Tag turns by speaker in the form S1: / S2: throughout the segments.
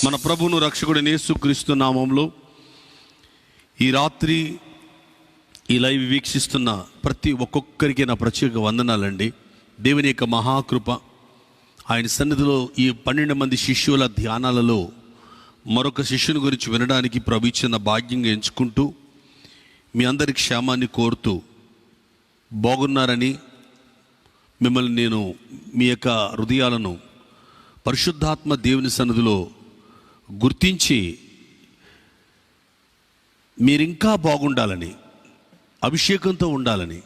S1: మన ప్రభువును రక్షకుడైన యేసుక్రీస్తు నామములో ఈ రాత్రి ఈ లైవ్ వీక్షిస్తున్న ప్రతి ఒక్కొక్కరికి నా ప్రత్యేక వందనాలండి. దేవుని యొక్క మహాకృప, ఆయన సన్నిధిలో ఈ 12 మంది శిష్యుల ధ్యానాలలో మరొక శిష్యుని గురించి వినడానికి ప్రభు ఇచ్చిన భాగ్యంగా ఎంచుకుంటూ మీ అందరి క్షేమాన్ని కోరుతూ బాగున్నారని మిమ్మల్ని నేను మీ యొక్క హృదయాలను పరిశుద్ధాత్మ దేవుని సన్నిధిలో గుర్తించి మీరింకా బాగుండాలని, అభిషేకంతో ఉండాలని,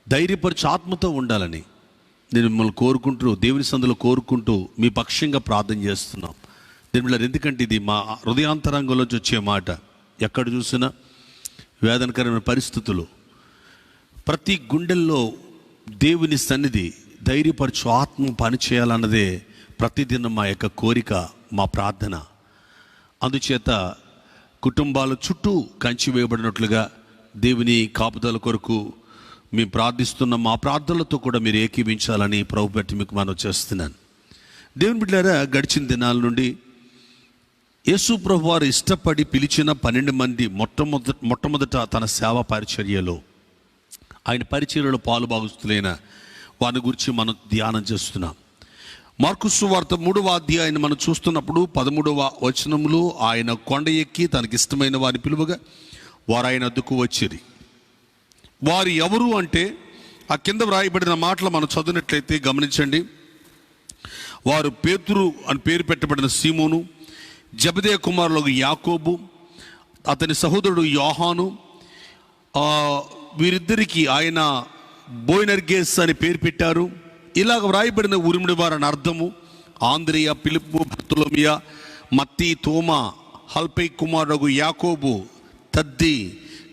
S1: ధైర్యపరిచి ఆత్మతో ఉండాలని నేను మిమ్మల్ని కోరుకుంటూ దేవుని సన్నిధిలో కోరుకుంటూ మీ పక్షంగా ప్రార్థన చేస్తున్నాం. దీనిలో ఎందుకంటే ఇది మా హృదయాంతరంగంలోంచి వచ్చే మాట. ఎక్కడ చూసినా వేదనకరమైన పరిస్థితులు, ప్రతి గుండెల్లో దేవుని సన్నిధి ధైర్యపరచు ఆత్మ పనిచేయాలన్నదే ప్రతిదినం మా యొక్క కోరిక, మా ప్రార్థన. అందుచేత కుటుంబాల చుట్టూ కంచి వేయబడినట్లుగా దేవుని కాపుదల కొరకు మేము ప్రార్థిస్తున్న మా ప్రార్థనలతో కూడా మీరు ఏకీవించాలని ప్రభు పెట్టి మీకు మనం చేస్తున్నాను. దేవుని బిడ్డలారా, గడిచిన దినాల నుండి యేసు ప్రభు వారు ఇష్టపడి పిలిచిన 12 మంది మొట్టమొదట తన సేవా పరిచర్యలో, ఆయన పరిచర్యలో పాలుభాగస్తులైన వారి గురించి మనం ధ్యానం చేస్తున్నాం. మార్కు సువార్త 3వ అధ్యాయాన్ని మనం చూస్తున్నప్పుడు 13వ వచనములో ఆయన కొండ ఎక్కి తనకిష్టమైన వారిని పిలువగా వారు ఆయన వద్దకు వచ్చిరి. వారు ఎవరు అంటే ఆ కింద వ్రాయబడిన మాటలు మనం చదివినట్లయితే గమనించండి. వారు పేతురు అని పేరు పెట్టబడిన సీమోను, జెబెదయి కుమారులకు యాకోబు, అతని సహోదరుడు యోహాను, వీరిద్దరికి ఆయన బోయనర్గేస్ అని పేరు పెట్టారు. ఇలాగ వ్రాయబడిన ఉరిమిడి వారని అర్థము. ఆంద్రియ, పిలుపు, బర్తొలొమియ, మత్తీ, తోమా, హల్పై కుమారుడు యాకోబు, తద్ది,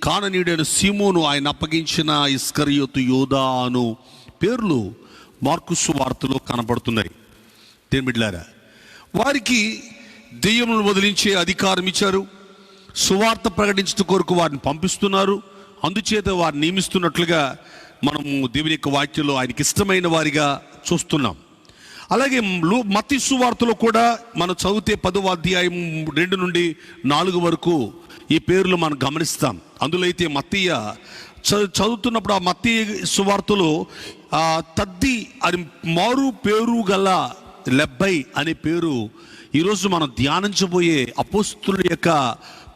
S1: కాననీయుడైన సీమోను, ఆయన అప్పగించిన ఇస్కరియోతు, యోదా అను పేర్లు మార్కు సువార్తలో కనపడుతున్నాయి. దేని బిడ్డలారా, వారికి దెయ్యములను వదిలించే అధికారం ఇచ్చారు. సువార్త ప్రకటించడం కొరకు వారిని పంపిస్తున్నారు. అందుచేత వారిని నియమిస్తున్నట్లుగా మనము దేవుని యొక్క వాక్యంలో ఆయనకి ఇష్టమైన వారిగా చూస్తున్నాం. అలాగే మత్తయి సువార్తలో కూడా మనం చదివితే 10వ అధ్యాయం 2 నుండి 4 వరకు ఈ పేర్లు మనం గమనిస్తాం. అందులో అయితే మత్తయి చదువుతున్నప్పుడు ఆ మత్తయి సువార్తలో తద్ది అని మారు పేరు గల లెబ్బై అనే పేరు ఈరోజు మనం ధ్యానించబోయే అపోస్తుల యొక్క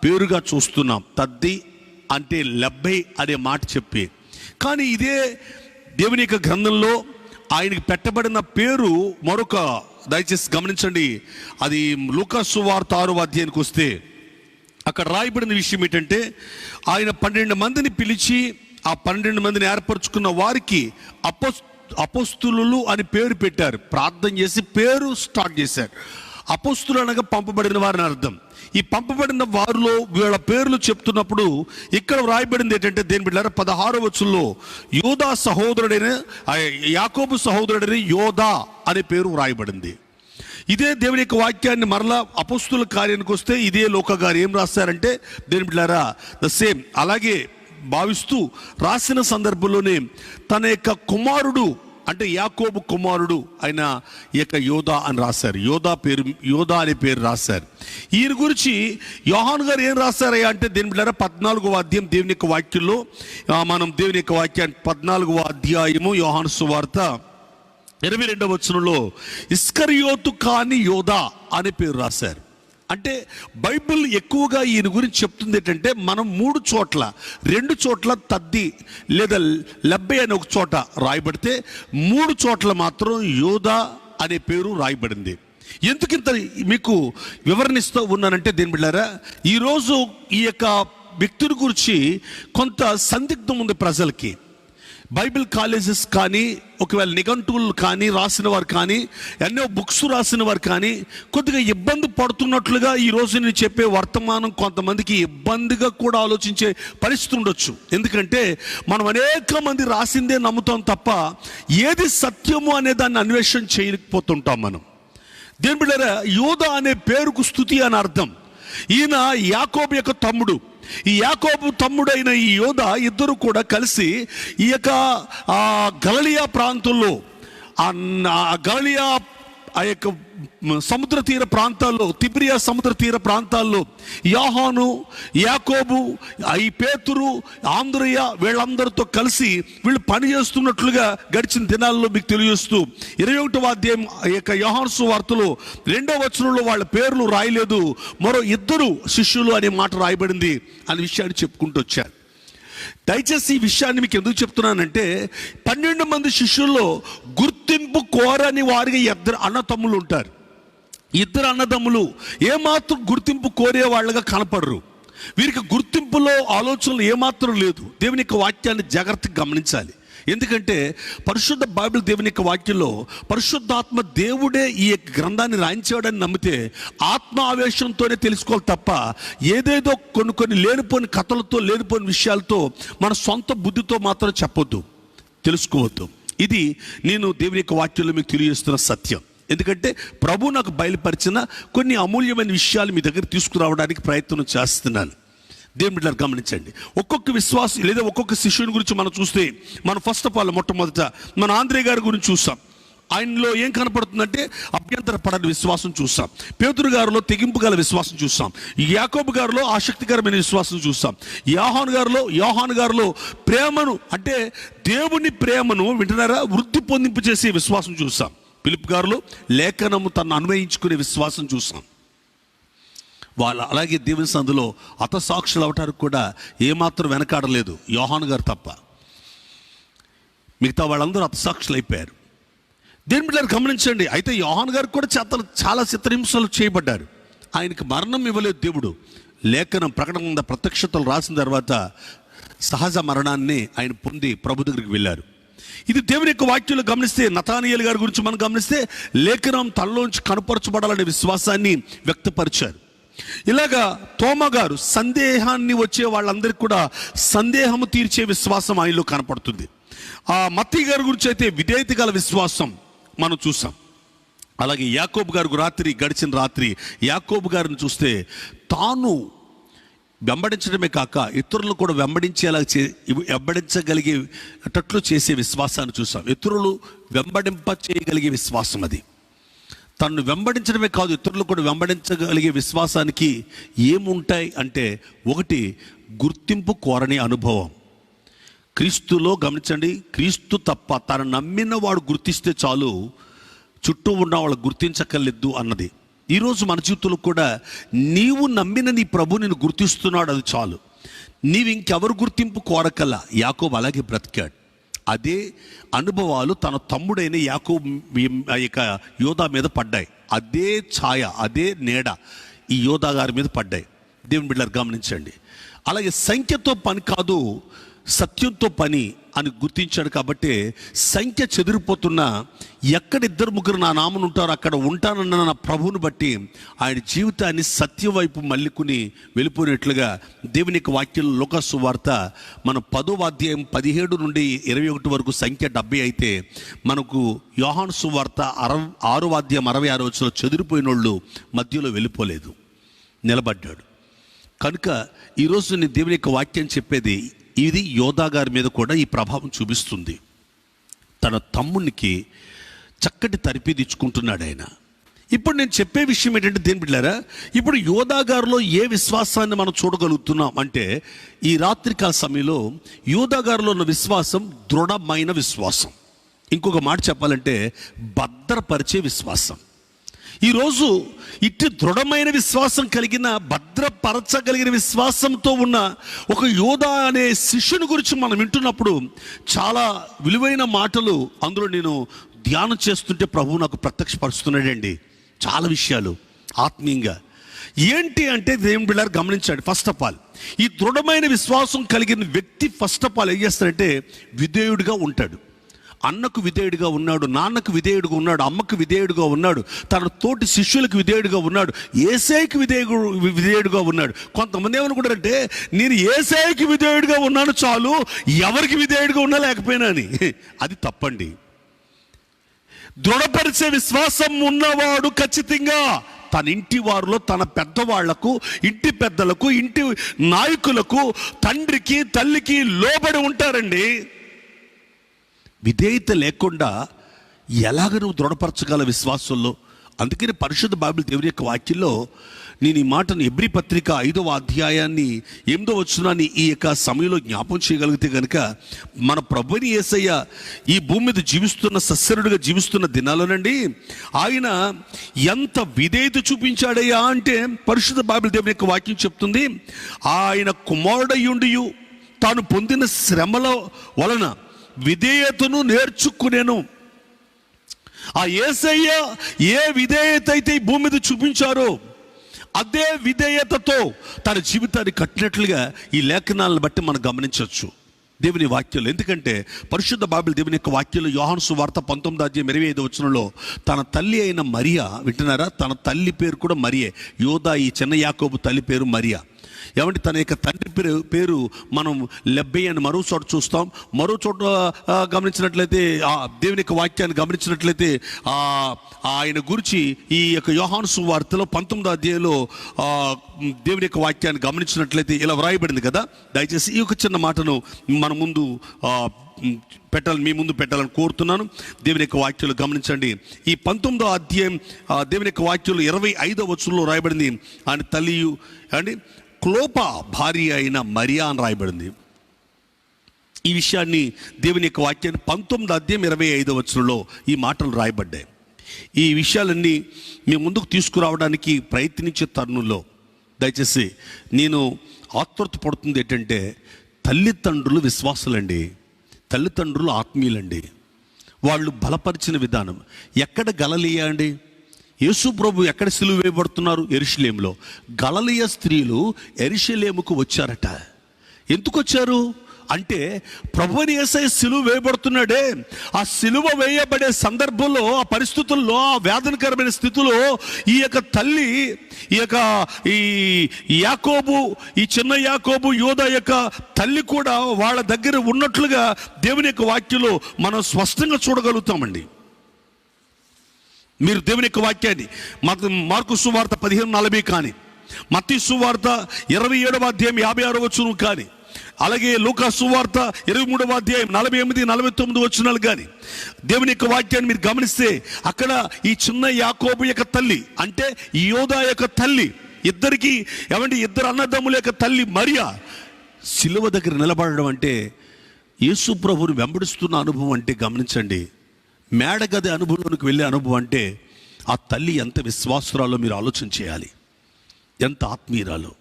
S1: పేరుగా చూస్తున్నాం. తద్ది అంటే లెబ్బై అనే మాట చెప్పి, కానీ ఇదే దేవుని యొక్క గ్రంథంలో ఆయనకి పెట్టబడిన పేరు మరొక, దయచేసి గమనించండి, అది లూకా సువార్త 6వ అధ్యాయానికి వస్తే అక్కడ రాయబడిన విషయం ఏంటంటే ఆయన 12 మందిని పిలిచి ఆ 12 మందిని ఏర్పరచుకున్న వారికి అపోస్తులు అని పేరు పెట్టారు. ప్రార్థన చేసి పేరు స్టార్ట్ చేశారు. అపోస్తులు అనగా పంపబడిన వారిని అర్థం. ఈ పంపబడిన వారిలో వీళ్ళ పేర్లు చెప్తున్నప్పుడు ఇక్కడ వ్రాయబడింది ఏంటంటే, దేని బిడ్డలారా, 16వ వచనంలో యోదా సహోదరుడైన యాకోబు సహోదరుడైన యోదా అనే పేరు వ్రాయబడింది. ఇదే దేవుని యొక్క వాక్యాన్ని మరలా అపోస్తుల కార్యానికి వస్తే ఇదే లోక గారు ఏం రాస్తారంటే, దేని బిడ్డలారా, ద సేమ్ అలాగే భావిస్తూ రాసిన సందర్భంలోనే తన యొక్క కుమారుడు అంటే యాకోబు కుమారుడు ఆయన ఈ యొక్క యోదా అని రాశారు. యోదా అనే పేరు రాశారు. ఈయన గురించి యోహాను గారు ఏం రాశారయ్యా అంటే, దేని బిడ్డలారా, 14వ అధ్యాయం దేవుని యొక్క వాక్యంలో మనం దేవుని యొక్క వాక్యాన్ని 14వ అధ్యాయము యోహాను సువార్త 22వ వచనంలో ఇస్కరియోతు కాని యోదా అనే పేరు రాశారు. అంటే బైబిల్ ఎక్కువగా ఈయన గురించి చెప్తుంది ఏంటంటే, మనం 3 చోట్ల 2 చోట్ల తద్ది లేదా లెబ్బై అనే ఒక చోట రాయబడితే 3 చోట్ల మాత్రం యోదా అనే పేరు రాయబడింది. ఎందుకింత మీకు వివరణిస్తూ ఉన్నానంటే, దేని బిడ్డలారా, ఈరోజు ఈ యొక్క వ్యక్తిని గురించి కొంత సందిగ్ధం ఉంది ప్రజలకి. బైబిల్ కాలేజెస్ కానీ, ఒకవేళ నిఘంటువులు కానీ రాసిన వారు కానీ, ఎన్నో బుక్స్ రాసిన వారు కానీ కొద్దిగా ఇబ్బంది పడుతున్నట్లుగా ఈరోజు నేను చెప్పే వర్తమానం కొంతమందికి ఇబ్బందిగా కూడా ఆలోచించే పరిస్థితి ఉండొచ్చు. ఎందుకంటే మనం అనేక మంది రాసిందే నమ్ముతాం తప్ప ఏది సత్యము అనే దాన్ని అన్వేషణ చేయకపోతుంటాం మనం. దేని బిడ్డలారా, యోదా అనే పేరుకు స్తుతి అని అర్థం. ఈయన యాకోబు యొక్క తమ్ముడు. ఈ యాకోబు తమ్ముడైన ఈ యోదా ఇద్దరు కూడా కలిసి ఈ యొక్క గలిలయ ప్రాంతంలో గలిలయ ఆ యొక్క సముద్ర తీర ప్రాంతాల్లో, తిబిరియా సముద్ర తీర ప్రాంతాల్లో యోహాను, యాకోబు, ఈ పేతురు, ఆంద్రయ వీళ్ళందరితో కలిసి వీళ్ళు పని చేస్తున్నట్లుగా గడిచిన దినాల్లో మీకు తెలియజేస్తూ 21వ అధ్యాయం యోహాను సువార్తలో 2వ వచనంలో వాళ్ళ పేర్లు రాయలేదు, మరో 2 శిష్యులు అనే మాట రాయబడింది అనే విషయాన్ని చెప్పుకుంటూ వచ్చారు. దయచేసి ఈ విషయాన్ని మీకు ఎందుకు చెప్తున్నానంటే 12 మంది శిష్యుల్లో గుర్తింపు కోరని వారికి 2 అన్నతమ్ములు ఉంటారు. 2 అన్నదమ్ములు ఏమాత్రం గుర్తింపు కోరే వాళ్ళగా కనపడరు. వీరికి గుర్తింపులో ఆలోచనలు ఏమాత్రం లేదు. దేవుని యొక్క వాక్యాన్ని జాగ్రత్తగా గమనించాలి. ఎందుకంటే పరిశుద్ధ బైబిల్ దేవుని యొక్క వాక్యంలో పరిశుద్ధాత్మ దేవుడే ఈ గ్రంథాన్ని రాయించాడని నమ్మితే ఆత్మ ఆవేశంతోనే తెలుసుకోవాలి తప్ప ఏదేదో కొన్ని లేనిపోని కథలతో, లేనిపోని విషయాలతో, మన సొంత బుద్ధితో మాత్రం చెప్పొద్దు, తెలుసుకోవద్దు. ఇది నేను దేవుని యొక్క వాక్యంలో మీకు తెలియజేస్తున్న సత్యం. ఎందుకంటే ప్రభు నాకు బయలుపరిచిన కొన్ని అమూల్యమైన విషయాలు మీ దగ్గర తీసుకురావడానికి ప్రయత్నం చేస్తున్నాను. దేవుని బిడ్డలారా గమనించండి. ఒక్కొక్క విశ్వాసం లేదా ఒక్కొక్క శిష్యుని గురించి మనం చూస్తే, మనం ఫస్ట్ ఆఫ్ ఆల్ మొట్టమొదట మన ఆంద్రే గారి గురించి చూసాం. ఆయనలో ఏం కనపడుతుందంటే అభ్యంతర పడని విశ్వాసం చూసాం. పేతురు గారిలో తెగింపు గల విశ్వాసం చూసాం. యాకోబు గారిలో ఆసక్తికరమైన విశ్వాసం చూసాం. యోహాను గారిలో ప్రేమను, అంటే దేవుని ప్రేమను వింటున్నారా, వృద్ధి పొందింపు చేసే విశ్వాసం చూసాం. ఫిలిప్ గారిలో లేఖనము తను అన్వయించుకునే విశ్వాసం చూసాం. వాళ్ళు అలాగే దేవుని సందులో హతసాక్షులు అవటానికి కూడా ఏమాత్రం వెనకాడలేదు, యోహాను గారు తప్ప. మిగతా వాళ్ళందరూ హతసాక్షులు అయిపోయారు. దేవుని బిడ్డలారా గమనించండి. అయితే యోహాను గారు కూడా చాలా చిత్రహింసలు చేయబడ్డారు. ఆయనకి మరణం ఇవ్వలేదు దేవుడు. లేఖనం ప్రకటన ప్రత్యక్షతలు రాసిన తర్వాత సహజ మరణాన్ని ఆయన పొంది ప్రభు దగ్గరికి వెళ్ళారు. ఇది దేవుని యొక్క వాక్యంలో గమనిస్తే, నతానియేలు గారి గురించి మనం గమనిస్తే లేఖనం తనలోంచి కనపరచబడాలనే విశ్వాసాన్ని వ్యక్తపరిచారు. ఇలాగా తోమా గారు సందేహాన్ని వచ్చే వాళ్ళందరికీ కూడా సందేహము తీర్చే విశ్వాసం ఆయనలో కనపడుతుంది. ఆ మత్తయి గారి గురించి అయితే విధేయత గల విశ్వాసం మనం చూసాం. అలాగే యాకోబు గారు గడిచిన రాత్రి యాకోబు గారిని చూస్తే తాను వెంబడించడమే కాక ఇతరులను కూడా వెంబడించగలిగేటట్లు చేసే విశ్వాసాన్ని చూసాం. ఇతరులు వెంబడింప చేయగలిగే విశ్వాసం అది. తను వెంబడించడమే కాదు, ఇతరులు కూడా వెంబడించగలిగే విశ్వాసానికి ఏముంటాయి అంటే, ఒకటి గుర్తింపు కోరని అనుభవం. క్రీస్తులో గమనించండి, క్రీస్తు తప్ప తను నమ్మిన వాడు గుర్తిస్తే చాలు, చుట్టూ ఉన్న వాళ్ళు గుర్తించక్కర్లేదు అన్నది. ఈరోజు మన జీవితంలో కూడా నీవు నమ్మిన నీ ప్రభు నిన్ను గుర్తిస్తున్నాడు, అది చాలు. నీవు ఇంకెవరు గుర్తింపు కోరకల్లా. యాకోబు అలాగే బ్రతికాడు. అదే అనుభవాలు తన తమ్ముడైన యాకోబు యోధా మీద పడ్డాయి. అదే ఛాయ, అదే నీడ ఈ యోధా గారి మీద పడ్డాయి. దేవుని బిడ్డలారా గమనించండి. అలాగే సంఖ్యతో పని కాదు, సత్యంతో పని అని గుర్తించాడు. కాబట్టి సంఖ్య చెదిరిపోతున్నా ఎక్కడ 2-3 నా నామం ఉంటారో అక్కడ ఉంటానన్న నా ప్రభువుని బట్టి ఆయన జీవితాన్ని సత్యం వైపు మళ్ళీకుని వెళ్ళిపోయినట్లుగా దేవుని యొక్క వాక్యంలో లూకా సువార్త మనం 10వ అధ్యాయం 17 నుండి 21 వరకు సంఖ్య 70 అయితే, మనకు యోహాను సువార్త 6వ అధ్యాయం 66 వచనంలో చెదిరిపోయిన వాళ్ళు మధ్యలో వెళ్ళిపోలేదు, నిలబడ్డాడు. కనుక ఈరోజు నేను దేవుని యొక్క వాక్యం చెప్పేది, ఇది యోధా గారి మీద కూడా ఈ ప్రభావం చూపిస్తుంది. తన తమ్మునికి చక్కటి తరిపిదిచ్చుకుంటున్నాడు ఆయన. ఇప్పుడు నేను చెప్పే విషయం ఏంటంటే, దేని బిడ్డలారా, ఇప్పుడు యోధా గారిలో ఏ విశ్వాసాన్ని మనం చూడగలుగుతున్నాం అంటే, ఈ రాత్రికాల సమయంలో యోధా గారిలో ఉన్న విశ్వాసం దృఢమైన విశ్వాసం. ఇంకొక మాట చెప్పాలంటే భద్రపరిచే విశ్వాసం. ఈరోజు ఇట్టి దృఢమైన విశ్వాసం కలిగిన, భద్రపరచగలిగిన విశ్వాసంతో ఉన్న ఒక యోధా అనే శిష్యుని గురించి మనం వింటున్నప్పుడు చాలా విలువైన మాటలు అందులో నేను ధ్యానం చేస్తుంటే ప్రభువు నాకు ప్రత్యక్షపరుస్తున్నాడండి. చాలా విషయాలు ఆత్మీయంగా ఏంటి అంటే, దేవుని బిడ్డలారా గమనించండి. ఫస్ట్ ఆఫ్ ఆల్ ఈ దృఢమైన విశ్వాసం కలిగిన వ్యక్తి ఫస్ట్ ఆఫ్ ఆల్ ఏం చేస్తాడంటే విధేయుడిగా ఉంటాడు. అన్నకు విధేయుడిగా ఉన్నాడు, నాన్నకు విధేయుడిగా ఉన్నాడు, అమ్మకు విధేయుడిగా ఉన్నాడు, తన తోటి శిష్యులకు విధేయుడిగా ఉన్నాడు, యేసయ్యకి విధేయుడిగా ఉన్నాడు. కొంతమంది ఏమనుకుంటారంటే, నేను యేసయ్యకి విధేయుడిగా ఉన్నాను చాలు, ఎవరికి విధేయుడిగా ఉన్నా లేకపోయినా అని. అది తప్పండి. దృఢపరిచే విశ్వాసం ఉన్నవాడు ఖచ్చితంగా తన ఇంటి వారిలో తన పెద్దవాళ్లకు, ఇంటి పెద్దలకు, ఇంటి నాయకులకు, తండ్రికి తల్లికి లోబడి ఉంటారండి. విధేయత లేకుండా ఎలాగ నువ్వు దృఢపరచగల విశ్వాసంలో అందుకని పరిశుద్ధ బైబిల్ దేవుని యొక్క వాక్యంలో నేను ఈ మాటను ఎబ్రీ పత్రిక 5వ అధ్యాయాన్ని 8వ వచనాన్ని ఈ యొక్క సమయంలో జ్ఞాపం చేయగలిగితే కనుక మన ప్రభుని యేసయ్య ఈ భూమి మీద జీవిస్తున్న సస్యరుడిగా జీవిస్తున్న దినాలోనండి ఆయన ఎంత విధేయత చూపించాడయ్యా అంటే పరిశుద్ధ బైబిల్ దేవుని యొక్క వాక్యం చెప్తుంది, ఆయన కుమారుడయ్యుండియు తాను పొందిన శ్రమల వలన విధేయతను నేర్చుకునేను. ఆ యేసయ్య ఏ విధేయత అయితే ఈ భూమి మీద చూపించారో అదే విధేయతతో తన జీవితాన్ని కట్టినట్లుగా ఈ లేఖనాలను బట్టి మనం గమనించవచ్చు దేవుని వాక్యాలు. ఎందుకంటే పరిశుద్ధ బైబిల్ దేవుని యొక్క వాక్యంలో యోహాను సువార్త 19:25 వచనంలో తన తల్లి అయిన మరియా, వింటున్నారా, తన తల్లి పేరు కూడా మరియే. యోదా, ఈ చిన్న యాకోబు తల్లి పేరు మరియా. ఏమంటే తన యొక్క తండ్రి పేరు మనం లెబ్బై అని మరో చోట చూస్తాం. మరో చోట గమనించినట్లయితే దేవుని యొక్క వాక్యాన్ని గమనించినట్లయితే ఆయన గురించి ఈ యొక్క యోహాను సువార్తలో 19వ అధ్యాయంలో దేవుని యొక్క వాక్యాన్ని గమనించినట్లయితే ఇలా వ్రాయబడింది కదా. దయచేసి ఈ యొక్క చిన్న మాటను మన ముందు మీ ముందు పెట్టాలని కోరుతున్నాను. దేవుని యొక్క వాక్యాలు గమనించండి. ఈ 19వ అధ్యాయం దేవుని యొక్క వాక్యాలు 25వ వచనంలో రాయబడింది, ఆయన తల్లియు అండి క్లోప భార్య అయిన మరియా అని రాయబడింది. ఈ విషయాన్ని దేవుని యొక్క వాక్యాన్ని 19వ అధ్యాయం 25వ వచనంలో ఈ మాటలు రాయబడ్డాయి. ఈ విషయాలన్నీ మీ ముందుకు తీసుకురావడానికి ప్రయత్నించే తరుణంలో దయచేసి నేను ఆత్రుత పడుతుంది ఏంటంటే, తల్లిదండ్రులు విశ్వాసులండి, తల్లిదండ్రులు ఆత్మీయులండి. వాళ్ళు బలపరిచిన విధానం ఎక్కడ గలలియా అండి, యేసు ప్రభు ఎక్కడ సిలువ వేయబడుతున్నారు? యెరూషలేములో. గలలియ స్త్రీలు యెరూషలేముకు వచ్చారట. ఎందుకు వచ్చారు అంటే ప్రభువుని యేసయ్య సిలువ వేయబడుతున్నాడే, ఆ సిలువ వేయబడే సందర్భంలో, ఆ పరిస్థితుల్లో, ఆ వేదనకరమైన స్థితిలో ఈ యొక్క తల్లి, ఈ యాకోబు, ఈ చిన్న యాకోబు, యోదా యొక్క తల్లి కూడా వాళ్ళ దగ్గర ఉన్నట్లుగా దేవుని యొక్క వాక్యంలో మనం స్పష్టంగా చూడగలుగుతామండి. మీరు దేవుని యొక్క వాక్యాన్ని మార్కు సువార్త 15:40 కానీ, మత్తయి సువార్త 27వ అధ్యాయం 56వ వచనం కానీ, అలాగే లూకా సువార్త 23వ అధ్యాయం 48, 49 వచనాలు కానీ దేవుని యొక్క వాక్యాన్ని మీరు గమనిస్తే అక్కడ ఈ చిన్న యాకోబు యొక్క తల్లి అంటే యోదా యొక్క తల్లి, ఇద్దరికి ఏమంటే ఇద్దరు అన్నదమ్ముల యొక్క తల్లి మరియా సిలువ దగ్గర నిలబడడం అంటే, యేసు ప్రభువుని వెంబడిస్తున్న అనుభవం అంటే గమనించండి. మేడగది అనుభవంలోకి వెళ్ళే అనుభవం అంటే ఆ తల్లి ఎంత విశ్వాసురాలో మీరు ఆలోచన చేయాలి, ఎంత ఆత్మీయురాలో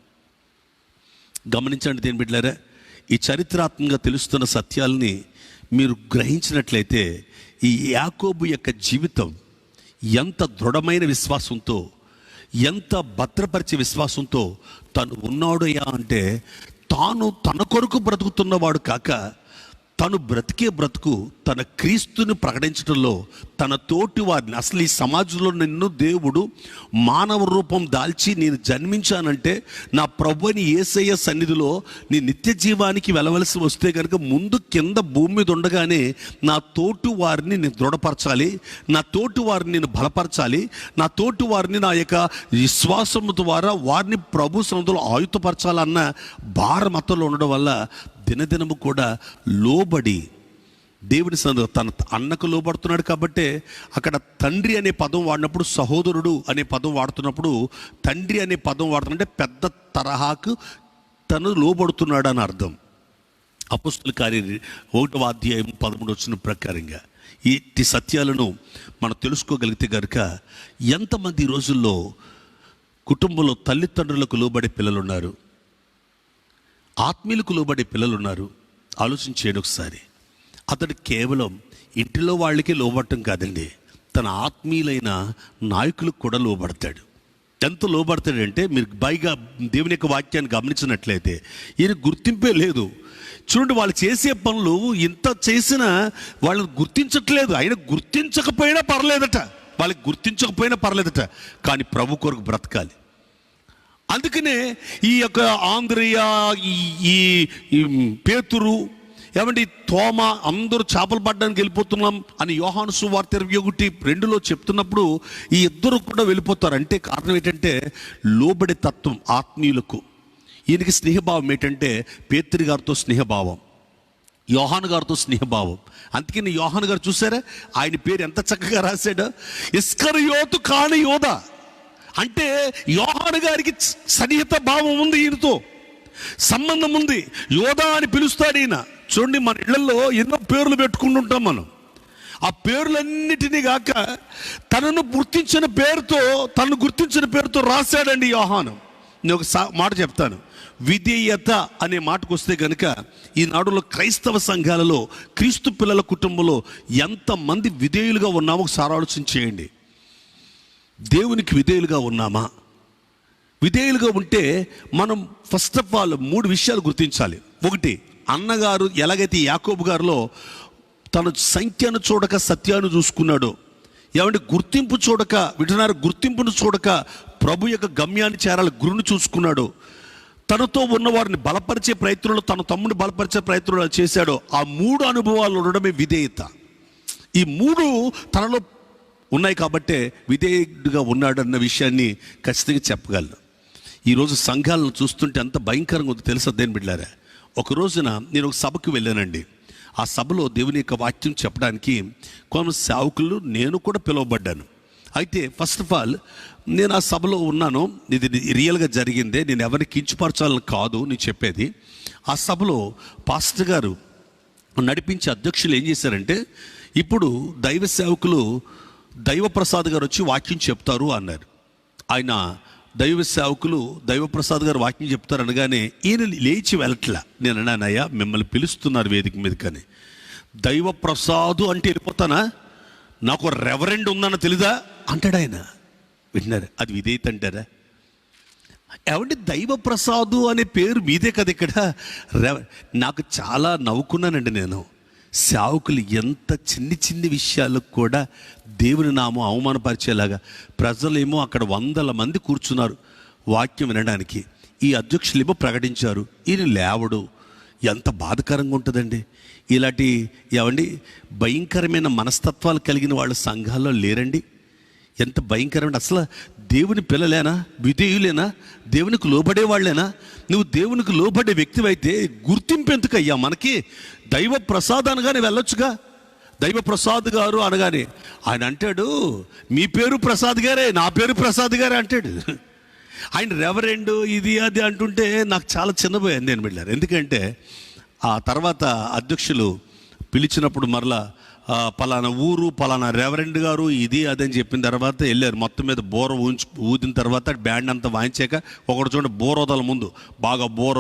S1: గమనించండి. దేని బిడ్డలారా, ఈ చరిత్రాత్మకంగా తెలుస్తున్న సత్యాల్ని మీరు గ్రహించినట్లయితే ఈ యాకోబు యొక్క జీవితం ఎంత దృఢమైన విశ్వాసంతో, ఎంత భద్రపరిచే విశ్వాసంతో తను ఉన్నాడయ్యా అంటే, తాను తన కొరకు బ్రతుకుతున్నవాడు కాక తను బ్రతికే బ్రతుకు తన క్రీస్తుని ప్రకటించడంలో తన తోటి వారిని, అసలు ఈ సమాజంలో నిన్ను దేవుడు మానవ రూపం దాల్చి నేను జన్మించానంటే నా ప్రభువుని యేసయ్య సన్నిధిలో నీ నిత్య జీవానికి వెళ్ళవలసి వస్తే కనుక ముందు కింద భూమి మీద ఉండగానే నా తోటి వారిని నేను దృఢపరచాలి, నా తోటి వారిని నేను బలపరచాలి, నా తోటి వారిని నా యొక్క విశ్వాసము ద్వారా వారిని ప్రభు సన్నిధిలో ఆయుధపరచాలన్న భారమతంలో ఉండడం వల్ల దినదినము కూడా లోబడి దేవుని సన్నిధిలో తన అన్నకు లోబడుతున్నాడు. కాబట్టే అక్కడ తండ్రి అనే పదం వాడినప్పుడు, సహోదరుడు అనే పదం వాడుతున్నప్పుడు తండ్రి అనే పదం వాడుతుంటే పెద్ద తరహాకు తను లోబడుతున్నాడు అని అర్థం. అపోస్తలుల కార్యం 1వ అధ్యాయం 13 వచనం ప్రకారంగా ఈ సత్యాలను మనం తెలుసుకోగలిగితే కనుక ఎంతమంది ఈ రోజుల్లో కుటుంబంలో తల్లిదండ్రులకు లోబడే పిల్లలు ఉన్నారు, ఆత్మీయులకు లోబడే పిల్లలు ఉన్నారు. ఆలోచించేయండి ఒకసారి. అతడు కేవలం ఇంటిలో వాళ్ళకే లోబడటం కాదండి, తన ఆత్మీయులైన నాయకులకు కూడా లోబడతాడు. ఎంత లోబడతాడంటే మీరు పైగా దేవుని యొక్క వాక్యాన్ని గమనించినట్లయితే ఈయన గుర్తింపే లేదు. చూడండి, వాళ్ళు చేసే పనులు ఇంత చేసినా వాళ్ళని గుర్తించట్లేదు. ఆయన గుర్తించకపోయినా పర్లేదట, వాళ్ళకి గుర్తించకపోయినా పర్లేదట, కానీ ప్రభు కొరకు బ్రతకాలి. అందుకనే ఈ యొక్క ఆంద్రియ, ఈ పేతురు, ఏమంటే తోమ అందరూ చేపలు పడ్డానికి వెళ్ళిపోతున్నాం అని యోహాను సువార్త 21:2 చెప్తున్నప్పుడు ఈ ఇద్దరు కూడా వెళ్ళిపోతారు. అంటే కారణం ఏంటంటే లోబడే తత్వం ఆత్మీయులకు. ఈయనకి స్నేహభావం ఏంటంటే పేతురు గారితో స్నేహభావం, యోహాను గారితో స్నేహభావం. అందుకని యోహాను గారు చూసారా, ఆయన పేరు ఎంత చక్కగా రాశాడు, ఇస్కరియోతు కాని యోధ. అంటే యోహాను గారికి సన్నిహిత భావం ఉంది, ఈయనతో సంబంధం ఉంది. యోధా అని పిలుస్తాడు ఈయన. చూడండి, మన ఇళ్లలో ఎన్నో పేర్లు పెట్టుకుంటుంటాం మనం. ఆ పేర్లన్నిటినీ కాక తనను గుర్తించిన పేరుతో రాశాడండి యోహాను. నేను ఒక మాట చెప్తాను, విధేయత అనే మాటకు వస్తే కనుక ఈనాడులో క్రైస్తవ సంఘాలలో క్రీస్తు పిల్లల కుటుంబంలో ఎంతమంది విధేయులుగా ఉన్నామో ఒకసారి ఆలోచన చేయండి. దేవునికి విధేయులుగా ఉన్నామా? విధేయులుగా ఉంటే మనం ఫస్ట్ ఆఫ్ ఆల్ 3 విషయాలు గుర్తించాలి. ఒకటి, అన్నగారు ఎలాగైతే యాకోబు గారిలో తను సంఖ్యను చూడక సత్యాన్ని చూసుకున్నాడో, ఏమంటే గుర్తింపు చూడక గుర్తింపును చూడక ప్రభు యొక్క గమ్యాన్ని చేరాలి గురుని చూసుకున్నాడు. తనతో ఉన్న వారిని బలపరిచే ప్రయత్నంలో తన తమ్ముడిని బలపరిచే ప్రయత్నంలో చేశాడో, ఆ 3 అనుభవాలు ఉండడమే విధేయత. ఈ 3 తనలో ఉన్నాయి కాబట్టే విధేయుడిగా ఉన్నాడు అన్న విషయాన్ని ఖచ్చితంగా చెప్పగలను. ఈరోజు సంఘాలను చూస్తుంటే ఎంత భయంకరంగా ఉందో తెలుసా దేని బిడ్డారా? ఒక రోజున నేను ఒక సభకు వెళ్ళానండి. ఆ సభలో దేవుని యొక్క వాక్యం చెప్పడానికి కొంత సేవకులు, నేను కూడా పిలువబడ్డాను. అయితే ఫస్ట్ ఆఫ్ ఆల్ నేను ఆ సభలో ఉన్నాను. ఇది రియల్గా జరిగిందే, నేను ఎవరిని కించుపరచాలని కాదు నేను చెప్పేది. ఆ సభలో పాస్టర్ గారు నడిపించే అధ్యక్షులు ఏం చేశారంటే, ఇప్పుడు దైవ సేవకులు దైవప్రసాద్ గారు వచ్చి వాక్యం చెప్తారు అన్నారు. ఆయన దైవ సేవకులు దైవప్రసాద్ గారు వాక్యం చెప్తారు అనగానే ఈయన లేచి వెళ్ళట్లా. నేను అన్నానయ్యా, మిమ్మల్ని పిలుస్తున్నారు వేదిక మీద, కానీ దైవప్రసాదు అంటే వెళ్ళిపోతానా? నాకు రెవరెండ్ ఉందన్న తెలీదా అంటాడు ఆయన. వింటున్నారు? అది విధేయత అంటారా? ఏమంటే దైవప్రసాదు అనే పేరు మీదే కదా ఇక్కడ. నాకు చాలా నవ్వుకున్నానండి నేను. సేవకులు ఎంత చిన్ని విషయాలకు కూడా దేవుని నామం అవమానపరిచేలాగా, ప్రజలేమో అక్కడ 100 మంది కూర్చున్నారు వాక్యం వినడానికి, ఈ అధ్యక్షులేమో ప్రకటించారు, ఈయన లేవడు. ఎంత బాధకరంగా ఉంటుందండి. ఇలాంటి ఏమండి భయంకరమైన మనస్తత్వాలు కలిగిన వాళ్ళు సంఘాల్లో లేరండి. ఎంత భయంకరమైన, అసలు దేవుని పిల్లలేనా, విధేయులేనా, దేవునికి లోబడే వాళ్ళేనా? నువ్వు దేవునికి లోబడే వ్యక్తివైతే గుర్తింపు ఎందుకయ్యా మనకి? దైవ ప్రసాద్ అనగానే వెళ్ళొచ్చుగా. దైవ ప్రసాద్ గారు అనగానే ఆయన అంటాడు, మీ పేరు ప్రసాద్ గారే, నా పేరు ప్రసాద్ గారే అంటాడు. ఆయన రెవరెండ్ ఇది అది అంటుంటే నాకు చాలా చిన్నపోయాను నేను వెళ్ళాను. ఎందుకంటే ఆ తర్వాత అధ్యక్షులు పిలిచినప్పుడు మరలా పలానా ఊరు, పలానా రెవరెండ్ గారు ఇది అదని చెప్పిన తర్వాత వెళ్ళారు. మొత్తం మీద బోర ఊదిన తర్వాత బ్యాండ్ అంతా వాయించాక, ఒకటి చూడండి బోరోదల ముందు బాగా బోర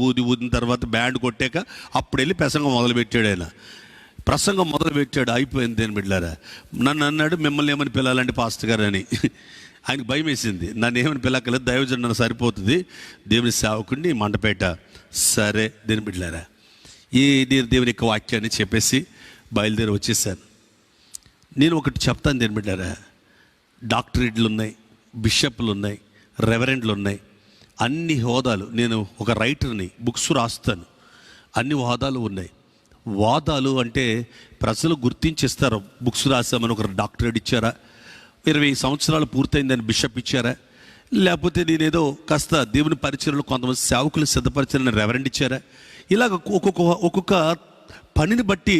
S1: ఊదిన తర్వాత బ్యాండ్ కొట్టాక అప్పుడు వెళ్ళి ప్రసంగం మొదలుపెట్టాడు. ఆయన ప్రసంగం మొదలుపెట్టాడు, అయిపోయింది దేని బిడ్డారా. నన్ను అన్నాడు, మిమ్మల్ని ఏమని పిలాలంటే పాస్టర్ గారు అని. ఆయనకు భయం వేసింది. నన్ను ఏమని పిలకలేదు, దైవజనుడు సరిపోతుంది, దేవుని సేవకుడిని మండపేట. సరే దేని బిడ్డారా, ఈ దేవుని యొక్క వాక్యాన్ని చెప్పేసి బయలుదేరి వచ్చేసాను. నేను ఒకటి చెప్తాను దేని బిడ్డారా, డాక్టరేట్లు ఉన్నాయి, బిషప్లు ఉన్నాయి, రెవరెండ్లు ఉన్నాయి, అన్ని హోదాలు. నేను ఒక రైటర్ని, బుక్స్ రాస్తాను, అన్ని హోదాలు ఉన్నాయి. వాదాలు అంటే ప్రజలు గుర్తించేస్తారు. బుక్స్ రాసామని ఒక డాక్టరేట్ ఇచ్చారా, 20 సంవత్సరాలు పూర్తయిందని బిషప్ ఇచ్చారా, లేకపోతే నేనేదో కాస్త దేవుని పరిచయలో కొంతమంది సేవకులు సిద్ధపరిచారని రెవరెండ్ ఇచ్చారా, ఇలాగ ఒక్కొక్క పనిని బట్టి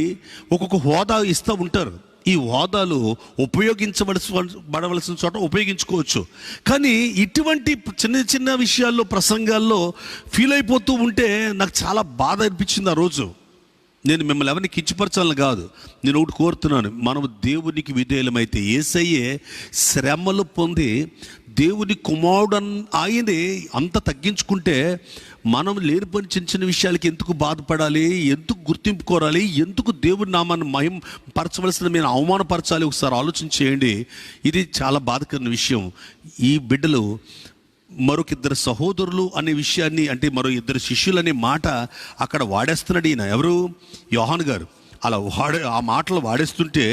S1: ఒక్కొక్క హోదా ఇస్తూ ఉంటారు. ఈ హోదాలు ఉపయోగించబడవలసిన చోట ఉపయోగించుకోవచ్చు. కానీ ఇటువంటి చిన్న విషయాల్లో, ప్రసంగాల్లో ఫీల్ అయిపోతూ ఉంటే నాకు చాలా బాధ అనిపించింది ఆ రోజు. నేను మిమ్మల్ని ఎవరిని కించపరచాలని కాదు, నేను ఒకటి కోరుతున్నాను, మనం దేవునికి విధేయులమైతే, యేసయ్యే శ్రమలు పొంది దేవుని కుమారుడు ఆయనే అంత తగ్గించుకుంటే మనం లేనిపోయిన చిన్న విషయాలకి ఎందుకు బాధపడాలి, ఎందుకు గుర్తింపు కోరాలి, ఎందుకు దేవుని నామాన్ని మహిమ పరచవలసిన మేము అవమానపరచాలి? ఒకసారి ఆలోచన చేయండి. ఇది చాలా బాధకరమైన విషయం. ఈ బిడ్డలు మరొక 2 సహోదరులు అనే విషయాన్ని, అంటే మరో 2 శిష్యులు అనే మాట అక్కడ వాడేస్తున్నాడు ఈయన. ఎవరు? యోహాను గారు. అలా ఆ మాటలు వాడేస్తుంటే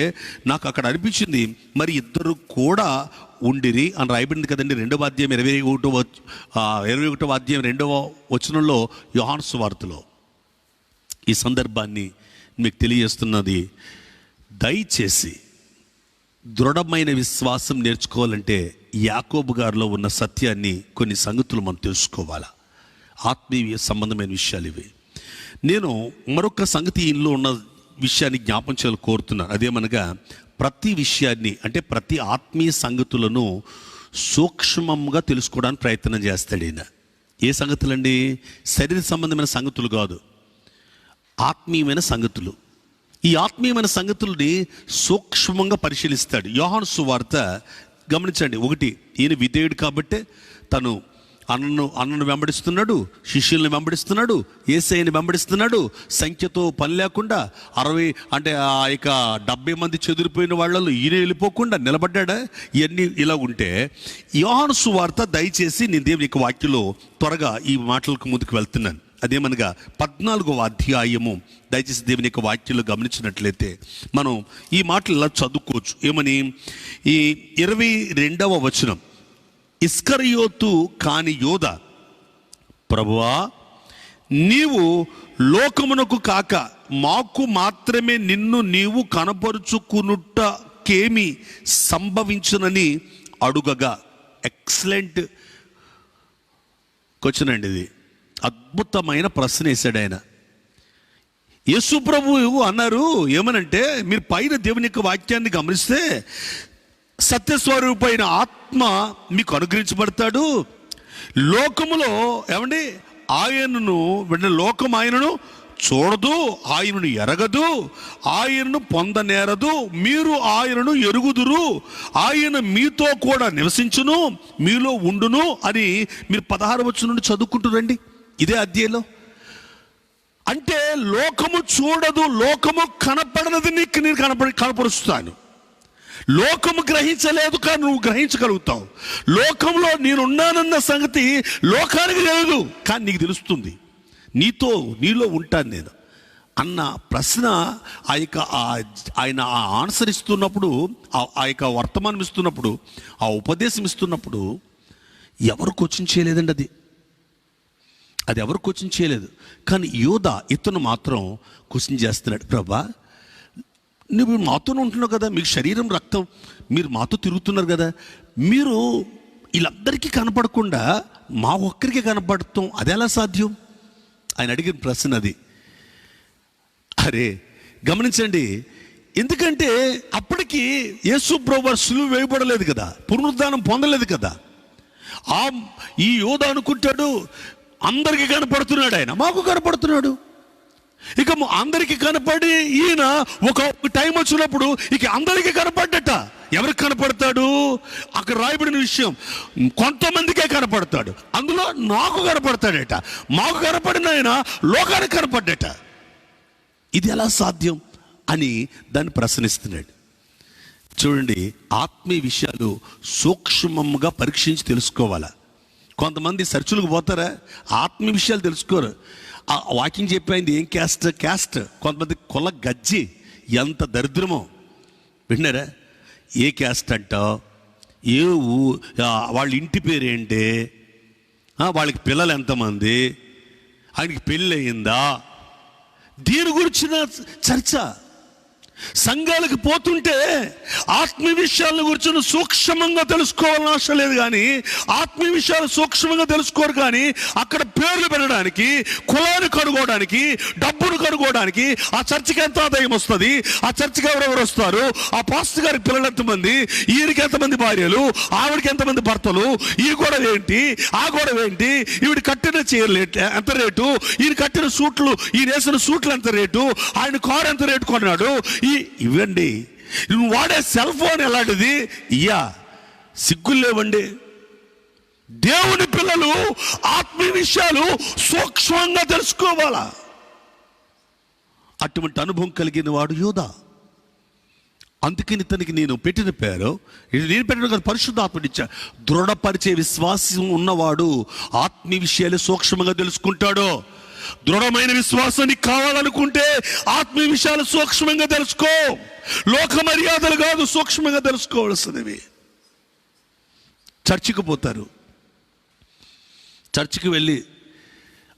S1: నాకు అక్కడ అనిపించింది, మరి 2 కూడా ఉండిరి అని రాయబడింది కదండి. 2వ అధ్యాయం 21వ అధ్యాయం 2వ వచనంలో యోహాను సువార్తలో. ఈ సందర్భాన్ని మీకు తెలియజేస్తున్నది. దయచేసి దృఢమైన విశ్వాసం నేర్చుకోవాలంటే యాకోబు గారిలో ఉన్న సత్యాన్ని, కొన్ని సంగతులు మనం తెలుసుకోవాలా. ఆత్మీయ సంబంధమైన విషయాలు ఇవి. నేను మరొక సంగతి ఇందులో ఉన్న విషయాన్ని జ్ఞాపం చేయాలని కోరుతున్నాను. అదేమనగా ప్రతి విషయాన్ని, అంటే ప్రతి ఆత్మీయ సంగతులను సూక్ష్మంగా తెలుసుకోవడానికి ప్రయత్నం చేస్తాడు ఈయన. ఏ సంగతులండి? శరీర సంబంధమైన సంగతులు కాదు, ఆత్మీయమైన సంగతులు. ఈ ఆత్మీయమైన సంగతుల్ని సూక్ష్మంగా పరిశీలిస్తాడు. యోహాను సువార్త గమనించండి. 1, ఈయన విధేయుడు కాబట్టే తను అన్నను వెంబడిస్తున్నాడు, శిష్యుల్ని వెంబడిస్తున్నాడు, యేసయ్యని వెంబడిస్తున్నాడు. సంఖ్యతో పని లేకుండా 60 అంటే ఆ యొక్క 70 మంది చెదిరిపోయిన వాళ్ళలో ఈయన వెళ్ళిపోకుండా నిలబడ్డా. ఇవన్నీ ఇలా ఉంటే యోహాను సువార్త, దయచేసి నేను దేవుని యొక్క వాక్యంలో త్వరగా ఈ మాటలకు ముందుకు వెళ్తున్నాను. అదేమనగా 14వ అధ్యాయము, దయచేసి దేవుని యొక్క వాక్యంలో గమనించినట్లయితే మనం ఈ మాటలు ఇలా చదువుకోవచ్చు. ఏమని? ఈ 22వ వచనం, ఇస్కరియోతు కాని యోధ, ప్రభువా నీవు లోకమునకు కాక మాకు మాత్రమే నిన్ను నీవు కనపరుచుకునుటకేమి సంభవించునని అడుగగా. ఎక్సలెంట్ క్వశ్చన్ అండి ఇది. అద్భుతమైన ప్రశ్న వేశాడు ఆయన. యేసు ప్రభువు అన్నారు ఏమనంటే, మీరు పైన దేవుని యొక్క వాక్యాన్ని గమనిస్తే సత్యస్వరూపైన ఆత్మ మీకు అనుగ్రహించబడతాడు. లోకములో ఏమండి ఆయనను లోకం ఆయనను చూడదు, ఆయనను ఎరగదు, ఆయనను పొందనేరదు. మీరు ఆయనను ఎరుగుదురు, ఆయన మీతో కూడా నివసించును, మీలో ఉండును అని మీరు 16వ వచనం నుండి చదువుకుంటురండి ఇదే అధ్యాయంలో. అంటే లోకము చూడదు, లోకము కనపడనది నీకు నేను కనపరుస్తాను. లోకము గ్రహించలేదు కానీ నువ్వు గ్రహించగలుగుతావు. లోకంలో నేనున్నానన్న సంగతి లోకానికి తెలియదు కానీ నీకు తెలుస్తుంది. నీలో ఉంటాను నేను అన్న ప్రశ్న ఆయన ఆన్సర్ ఇస్తున్నప్పుడు, ఆ యొక్క వర్తమానం ఇస్తున్నప్పుడు, ఆ ఉపదేశం ఇస్తున్నప్పుడు ఎవరు క్వశ్చన్ చేయలేదండి. అది ఎవరు క్వశ్చన్ చేయలేదు. కానీ యోధ ఇతను మాత్రం క్వశ్చన్ చేస్తున్నాడు. ప్రభా నువ్వు మాతోనే ఉంటున్నావు కదా, మీకు శరీరం రక్తం, మీరు మాతో తిరుగుతున్నారు కదా, మీరు వీళ్ళందరికీ కనపడకుండా మా ఒక్కరికి కనపడతాం అది ఎలా సాధ్యం? ఆయన అడిగిన ప్రశ్న అది. అరే గమనించండి, ఎందుకంటే అప్పటికి యేసు ప్రభువు సిలువ వేయబడలేదు కదా, పునరుద్ధానం పొందలేదు కదా. ఈ యోధ అనుకుంటాడు అందరికీ కనపడుతున్నాడు, ఆయన మాకు కనపడుతున్నాడు. ఇక అందరికీ కనపడి ఈయన ఒక టైం వచ్చినప్పుడు ఇక అందరికీ కనపడ్డట. ఎవరికి కనపడతాడు? అక్కడ రాయబడిన విషయం, కొంతమందికే కనపడతాడు, అందులో నాకు కనపడతాడట. మాకు కనపడిన ఆయన లోకానికి కనపడ్డట. ఇది ఎలా సాధ్యం అని దాన్ని ప్రశ్నిస్తున్నాడు. చూడండి, ఆత్మీయ విషయాలు సూక్ష్మంగా పరీక్షించి తెలుసుకోవాలా. కొంతమంది చర్చిలకు పోతారా, ఆత్మీయ విషయాలు తెలుసుకోరు. వాకింగ్ చెప్పయింది ఏం క్యాస్ట్. కొంతమంది కుల గజ్జి, ఎంత దరిద్రమో విన్నారా? ఏ క్యాస్ట్ అంటావు, ఏ వాళ్ళ ఇంటి పేరేంటి, వాళ్ళకి పిల్లలు ఎంతమంది, ఆయనకి పెళ్ళి అయిందా, దీని గురించిన చర్చ. సంఘాలకు పోతుంటే ఆత్మీయ విషయాల గురించి సూక్ష్మంగా తెలుసుకోవాలని ఆశ లేదు, కానీ ఆత్మీయ విషయాలు సూక్ష్మంగా తెలుసుకోరు. కానీ అక్కడ పేర్లు పెట్టడానికి, కులాన్ని కనుగోవడానికి, డబ్బును కనుగోవడానికి, ఆ చర్చికి ఎంత ఆదాయం వస్తుంది, ఆ చర్చికి ఎవరెవరు వస్తారు, ఆ పాస్టర్ గారికి పిల్లలు ఎంతమంది, ఈయనకి ఎంతమంది భార్యలు, ఆవిడకి ఎంతమంది భర్తలు, ఈ గొడవ ఏంటి, ఆ గొడవ ఏంటి, ఈవిడ కట్టిన చీరలు ఎంత రేటు, ఈయన కట్టిన సూట్లు, ఈయన వేసిన సూట్లు ఎంత రేటు, ఆయన కారు ఎంత రేటు కొన్నాడు, ఇవ్వండి. నువ్వు వాడే సెల్ ఫోన్ ఎలాంటిది, సిగ్గులు లేవండి. దేవుని పిల్లలు ఆత్మీయ విషయాలు సూక్ష్మంగా తెలుసుకోవాలా. అటువంటి అనుభవం కలిగిన వాడు యోధ. అందుకని ఇతనికి నేను పెట్టిన పేరు, నేను పెట్టిన కదా, పరిశుద్ధాత్మనిచ్చా. దృఢపరిచే విశ్వాసం ఉన్నవాడు ఆత్మీయ విషయాలు సూక్ష్మంగా తెలుసుకుంటాడు. దృఢమైన విశ్వాసాన్ని కావాలనుకుంటే ఆత్మీయ విషయాలు సూక్ష్మంగా తెలుసుకో. లోక మర్యాదలు కాదు, సూక్ష్మంగా తెలుసుకోవాల్సినవి. చర్చికి పోతారు, చర్చికి వెళ్ళి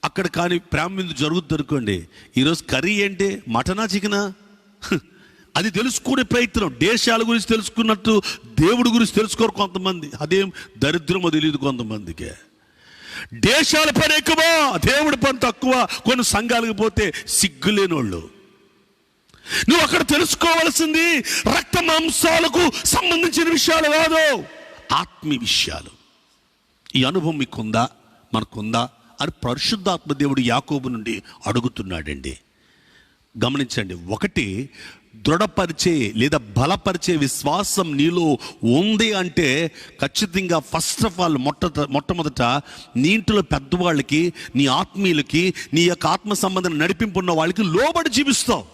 S1: అక్కడ కానీ ప్రేమ మీద జరుగుతుంది అనుకోండి, ఈరోజు కర్రీ ఏంటి, మటనా చికెనా, అది తెలుసుకునే ప్రయత్నం. దేశాల గురించి తెలుసుకున్నట్టు దేవుడి గురించి తెలుసుకోరు కొంతమంది. అదేం దరిద్రమో తెలియదు కొంతమందికి. దేశాల పని ఎక్కువ, దేవుడి పని తక్కువ. కొన్ని సంఘాలకు పోతే సిగ్గులేనోళ్ళు. నువ్వు అక్కడ తెలుసుకోవాల్సింది రక్త మాంసాలకు సంబంధించిన విషయాలు కాదు, ఆత్మీయ విషయాలు. ఈ అనుభవం మీకుందా, మనకుందా అని పరిశుద్ధాత్మ దేవుడు యాకోబు నుండి అడుగుతున్నాడండి. గమనించండి, ఒకటి దృఢపరిచే లేదా బలపరిచే విశ్వాసం నీలో ఉంది అంటే ఖచ్చితంగా ఫస్ట్ ఆఫ్ ఆల్ మొట్టమొదట నీ ఇంట్లో పెద్దవాళ్ళకి, నీ ఆత్మీయులకి, నీ యొక్క ఆత్మ సంబంధం నడిపింపు ఉన్న వాళ్ళకి లోబడి జీవిస్తావు.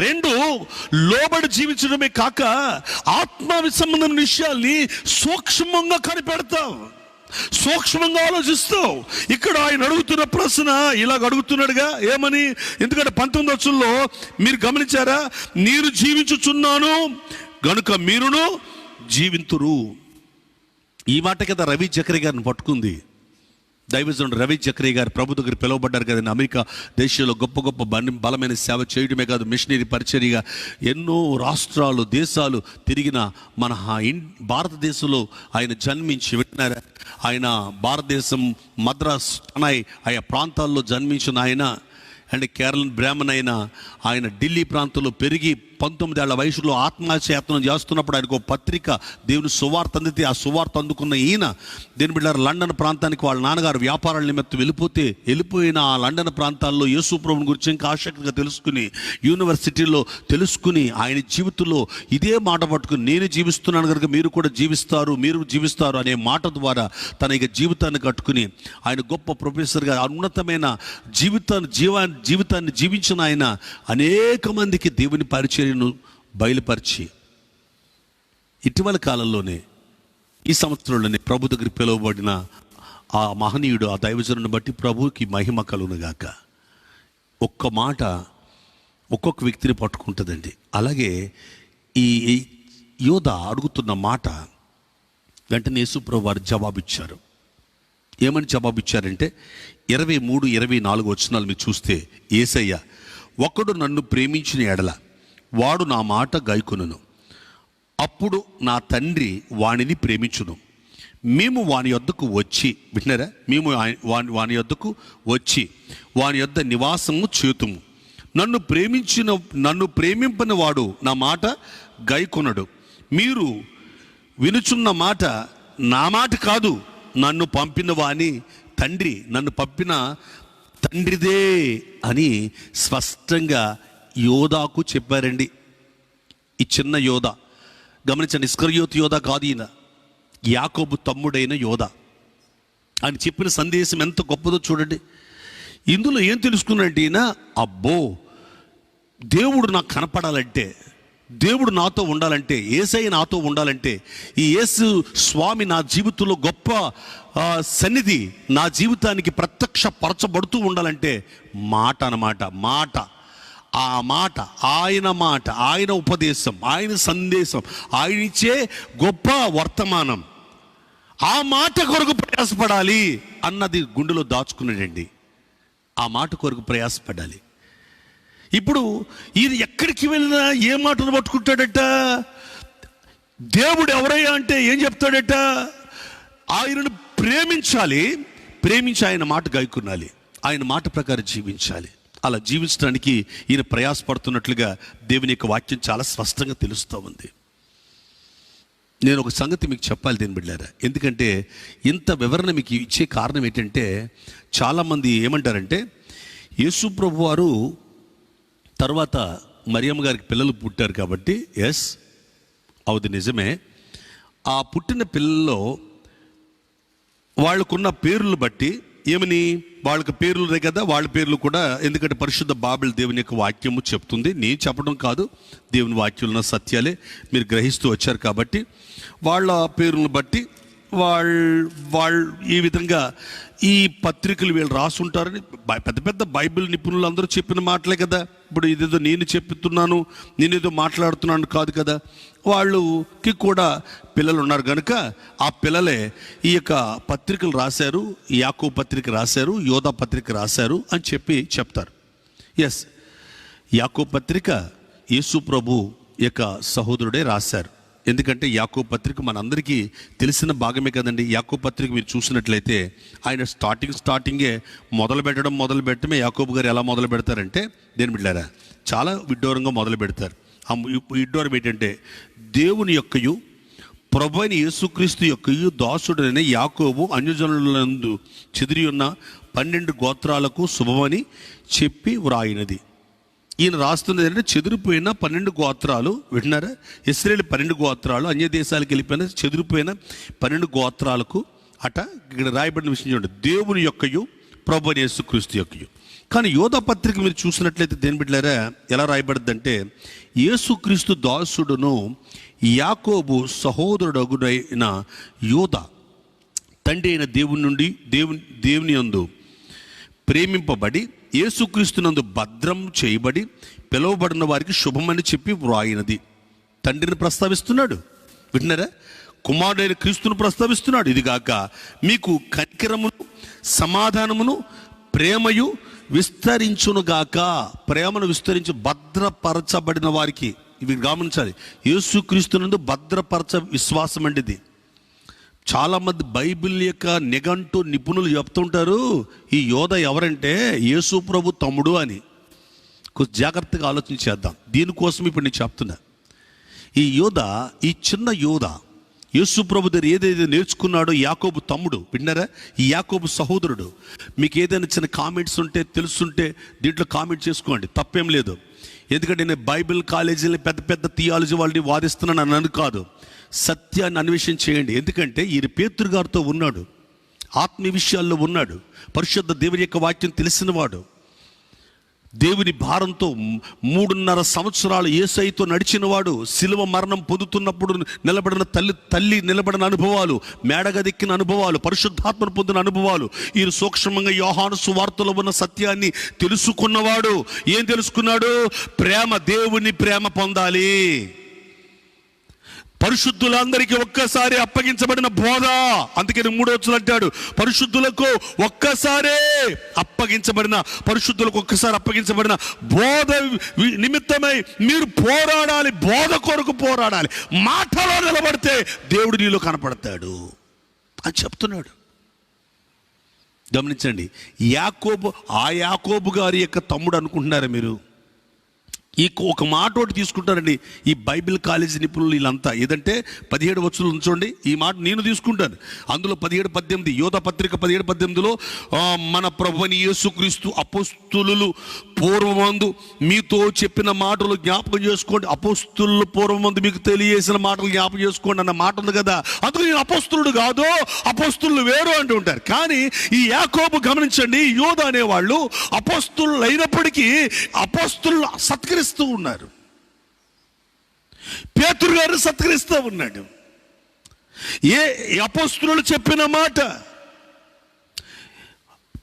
S1: రెండు, లోబడి జీవించడమే కాక ఆత్మ సంబంధం విషయాల్ని సూక్ష్మంగా కనిపెడతావు, సూక్ష్మంగా ఆలోచిస్తావు. ఇక్కడ ఆయన అడుగుతున్న ప్రశ్న ఇలాగ అడుగుతున్నాడుగా, ఏమని? ఎందుకంటే 19వ వచనంలో మీరు గమనించారా, నేను జీవించుచున్నాను గనుక మీరును జీవింతురు. ఈ మాట కదా రవి చక్రి గారిని పట్టుకుంది. దైవజనుడు రవి చక్రి గారు ప్రభు దగ్గర పిలువబడ్డారు కదండి. అమెరికా దేశంలో గొప్ప గొప్ప బలమైన సేవ చేయడమే కాదు, మిషనరీ పరిచర్యగా ఎన్నో రాష్ట్రాలు, దేశాలు తిరిగిన మన భారతదేశంలో ఆయన జన్మించి వింటున్నారా, ఆయన భారతదేశం మద్రాస్, చెన్నై ఆయా ప్రాంతాల్లో జన్మించిన ఆయన అండ్ కేరళ బ్రాహ్మణ్ అయిన ఆయన ఢిల్లీ ప్రాంతంలో పెరిగి 19 ఏళ్ల వయసులో ఆత్మహత్యయత్నం చేస్తున్నప్పుడు ఆయనకు పత్రిక దేవుని సువార్త అందితే ఆ సువార్త అందుకున్న ఈయన దేని బిడ్డారు లండన్ ప్రాంతానికి వాళ్ళ నాన్నగారు వ్యాపారాల నిమిత్తం వెళ్ళిపోయిన ఆ లండన్ ప్రాంతాల్లో యేసు ప్రభువుని గురించి ఇంకా ఆసక్తిగా తెలుసుకుని, యూనివర్సిటీలో తెలుసుకుని, ఆయన జీవితంలో ఇదే మాట పట్టుకుని నేను జీవిస్తున్నాను కనుక మీరు కూడా మీరు జీవిస్తారు అనే మాట ద్వారా తన ఇక జీవితాన్ని కట్టుకుని ఆయన గొప్ప ప్రొఫెసర్గా ఉన్నతమైన జీవితాన్ని జీవించిన ఆయన అనేక మందికి దేవుని పరిచర్యను బయలుపరిచి ఇటీవల కాలంలోనే ఈ సంవత్సరంలోనే ప్రభు దగ్గర పిలువబడిన ఆ మహనీయుడు, ఆ దైవజనుని బట్టి ప్రభువుకి మహిమ కలుగునుగాక. ఒక్క మాట ఒక్కొక్క వ్యక్తిని పట్టుకుంటుందండి. అలాగే ఈ యోధ అడుగుతున్న మాట వెంటనే యేసు ప్రభు వారు జవాబిచ్చారు. ఏమని జవాబిచ్చారంటే 23, 24 వచనాలు మీరు చూస్తే, యేసయ్య, ఒకడు నన్ను ప్రేమించిన ఎడల వాడు నా మాట గైకొనును, అప్పుడు నా తండ్రి వానిని ప్రేమించును. మేము వాని యొద్దకు వచ్చి, విన్నారా, మేము వాని యొద్దకు వచ్చి వాని యొద్ద నివాసము చేతుము. నన్ను ప్రేమింపని వాడు నా మాట గైకొనడు. మీరు వినుచున్న మాట నా మాట కాదు, నన్ను పంపిన వాని తండ్రి, నన్ను పంపిన తండ్రిదే అని స్పష్టంగా యోధాకు చెప్పారండి. ఈ చిన్న యోధ, గమనించండి, ఇస్కరియోతు యోధ కాదు ఈయన, యాకోబు తమ్ముడైన యోధ. ఆయన చెప్పిన సందేశం ఎంత గొప్పదో చూడండి. ఇందులో ఏం తెలుసుకున్నాడంటే ఈయన, అబ్బో, దేవుడు నాకు కనపడాలంటే, దేవుడు నాతో ఉండాలంటే, యేసయ్య నాతో ఉండాలంటే, ఈ యేసు స్వామి నా జీవితంలో గొప్ప సన్నిధి నా జీవితానికి ప్రత్యక్షపరచబడుతూ ఉండాలంటే మాట అన్నమాట. ఆ మాట, ఆయన ఉపదేశం, ఆయన సందేశం, ఆయన ఇచ్చే గొప్ప వర్తమానం, ఆ మాట కొరకు ప్రయాసపడాలి అన్నది గుండెలో దాచుకున్నాడండి. ఆ మాట కొరకు ప్రయాసపడాలి. ఇప్పుడు ఈయన ఎక్కడికి వెళ్ళినా ఏ మాటను పట్టుకుంటాడట? దేవుడు ఎవరయ్యా అంటే ఏం చెప్తాడట? ఆయనను ప్రేమించాలి, ప్రేమించి ఆయన మాట గైకొనాలి, ఆయన మాట ప్రకారం జీవించాలి. అలా జీవించడానికి ఈయన ప్రయాసపడుతున్నట్లుగా దేవుని యొక్క వాక్యం చాలా స్పష్టంగా తెలుస్తూ ఉంది. నేను ఒక సంగతి మీకు చెప్పాలి దేని బిడ్డారా, ఎందుకంటే ఇంత వివరణ మీకు ఇచ్చే కారణం ఏంటంటే, చాలామంది ఏమంటారంటే యేసు ప్రభు వారు తర్వాత మరియమ్మ గారికి పిల్లలు పుట్టారు కాబట్టి, ఎస్ అవుది నిజమే, ఆ పుట్టిన పిల్లల్లో వాళ్ళకున్న పేర్లు బట్టి ఏమని, వాళ్ళకి పేర్లు కదా, వాళ్ళ పేర్లు కూడా, ఎందుకంటే పరిశుద్ధ బైబిల్ దేవుని యొక్క వాక్యము చెప్తుంది, నేను చెప్పడం కాదు, దేవుని వాక్యంలో సత్యాలే మీరు గ్రహిస్తూ వచ్చారు కాబట్టి వాళ్ళ పేర్లను బట్టి వాళ్ళు ఈ విధంగా ఈ పత్రికలు వీళ్ళు రాసుంటారని పెద్ద పెద్ద బైబిల్ నిపుణులు అందరూ చెప్పిన మాటలే కదా. ఇప్పుడు ఇదేదో నేను చెప్తున్నాను, నేనేదో మాట్లాడుతున్నాను కాదు కదా. వాళ్ళకి కూడా పిల్లలు ఉన్నారు కనుక ఆ పిల్లలే ఈ యొక్క పత్రికలు రాశారు, యాకోబు పత్రిక రాశారు, యోధా పత్రిక రాశారు అని చెప్తారు. ఎస్, యాకోబు పత్రిక యేసు ప్రభు యొక్క సహోదరుడే రాశారు. ఎందుకంటే యాకోబు పత్రిక మనందరికీ తెలిసిన భాగమే కదండి. యాకోబు పత్రిక మీరు చూసినట్లయితే ఆయన స్టార్టింగే మొదలు పెట్టడమే యాకోబు గారు ఎలా మొదలు పెడతారంటే, దేని బిడ్డారా, చాలా విడ్డూరంగా మొదలు పెడతారు. ఆ విడ్డూరం ఏంటంటే, దేవుని యొక్కయు ప్రభు అయిన యేసుక్రీస్తు యొక్కయు దాసుడైన యాకోబు అన్యజనులందు చెదిరి ఉన్న 12 గోత్రాలకు శుభమని చెప్పి వ్రాయినది. ఈయన రాస్తున్నది ఏంటంటే, చెదిరిపోయిన 12 గోత్రాలు, వింటున్నారా, ఇశ్రాయేలు 12 గోత్రాలు అన్య దేశాలకు వెళ్ళిపోయిన చెదిరిపోయిన 12 గోత్రాలకు అట ఇక్కడ రాయబడిన విషయం చూడండి, దేవుని యొక్కయు ప్రభు అయిన యేసుక్రీస్తు యొక్కయు. కానీ యోధా పత్రిక మీరు చూసినట్లయితే దేని బిడ్డలారా ఎలా రాయబడిందంటే, యేసుక్రీస్తు దాసుడును యాకోబు సహోదరుడగుడైన యోధా తండ్రి అయిన దేవుని నుండి దేవుని యందు ప్రేమింపబడి యేసుక్రీస్తునందు భద్రం చేయబడి పిలువబడిన వారికి శుభమని చెప్పి వ్రాయినది. తండ్రిని ప్రస్తావిస్తున్నాడు, వింటున్నారా, కుమారుడైన క్రీస్తును ప్రస్తావిస్తున్నాడు. ఇదిగాక మీకు కనికరమును సమాధానమును ప్రేమయు విస్తరించునుగాక. ప్రేమను విస్తరించి భద్రపరచబడిన వారికి, ఇవి గమనించాలి, యేసుక్రీస్తునందు భద్రపరచ విశ్వాసం అండి ఇది. చాలామంది బైబిల్ యొక్క నిఘంటు నిపుణులు చెప్తుంటారు, ఈ యోధ ఎవరంటే యేసు ప్రభు తమ్ముడు అని. కొంచెం జాగ్రత్తగా ఆలోచించేద్దాం. దీనికోసం ఇప్పుడు నేను చెప్తున్నా. ఈ యోధ, ఈ చిన్న యోధ యేసు ప్రభు దగ్గర ఏదైతే నేర్చుకున్నాడో యాకోబు తమ్ముడు, విన్నారా, ఈ యాకోబు సహోదరుడు. మీకు ఏదైనా చిన్న కామెంట్స్ ఉంటే తెలుసుంటే దీంట్లో కామెంట్ చేసుకోండి, తప్పేం లేదు. ఎందుకంటే నేను బైబిల్ కాలేజీని పెద్ద థియాలజీ వాళ్ళని వాదిస్తున్నాను అని కాదు. సత్యాన్ని అన్వేషణ చేయండి. ఎందుకంటే ఈయన పేతురు గారితో ఉన్నాడు, ఆత్మీయ విషయాల్లో ఉన్నాడు, పరిశుద్ధ దేవుని యొక్క వాక్యం తెలిసినవాడు, దేవుని భారంతో 3.5 సంవత్సరాలు యేసయ్యతో నడిచినవాడు, శిలువ మరణం పొందుతున్నప్పుడు నిలబడిన తల్లి నిలబడిన అనుభవాలు, మేడగదిక్కిన అనుభవాలు, పరిశుద్ధాత్మను పొందిన అనుభవాలు, ఈయన సూక్ష్మంగా యోహాను సువార్తలో ఉన్న సత్యాన్ని తెలుసుకున్నవాడు. ఏం తెలుసుకున్నాడు? ప్రేమ, దేవుని ప్రేమ పొందాలి. పరిశుద్ధులందరికీ ఒక్కసారి అప్పగించబడిన బోధ. అందుకని 3వ వచనం అంటాడు, పరిశుద్ధులకు ఒక్కసారే అప్పగించబడిన, పరిశుద్ధులకు ఒక్కసారి అప్పగించబడిన బోధ నిమిత్తమై మీరు పోరాడాలి, బోధ కొరకు పోరాడాలి. మాటలో నిలబడితే దేవుడు నీలో కనపడతాడు అని చెప్తున్నాడు. గమనించండి, యాకోబు గారి యొక్క తమ్ముడు అనుకుంటున్నారా మీరు? ఈ ఒక మాట ఒకటి తీసుకుంటారండి ఈ బైబిల్ కాలేజీ నిపుణులు వీళ్ళంతా. ఏదంటే 17 వచనాలు ఉంచండి, ఈ మాట నేను తీసుకుంటాను. అందులో 17-18 యోధా పత్రిక 17-18లో మన ప్రభువైన యేసుక్రీస్తు అపోస్తులు పూర్వమందు మీతో చెప్పిన మాటలు జ్ఞాపకం చేసుకోండి, అపోస్తులు పూర్వమందు మీకు తెలియజేసిన మాటలు జ్ఞాపకం చేసుకోండి అన్న మాట ఉంది కదా. అందుకు నేను అపోస్తులుడు కాదు, అపోస్తులు వేరు అంటూ ఉంటారు. కానీ ఈ యాకోబు గమనించండి, యోధా అనేవాళ్ళు అపోస్తులు అయినప్పటికీ అపోస్తులు సత్కరిస్తూ ఉన్నారు. పేతురు గారు సత్కరిస్తూ ఉన్నాడు. ఏ అపోస్తులు చెప్పిన మాట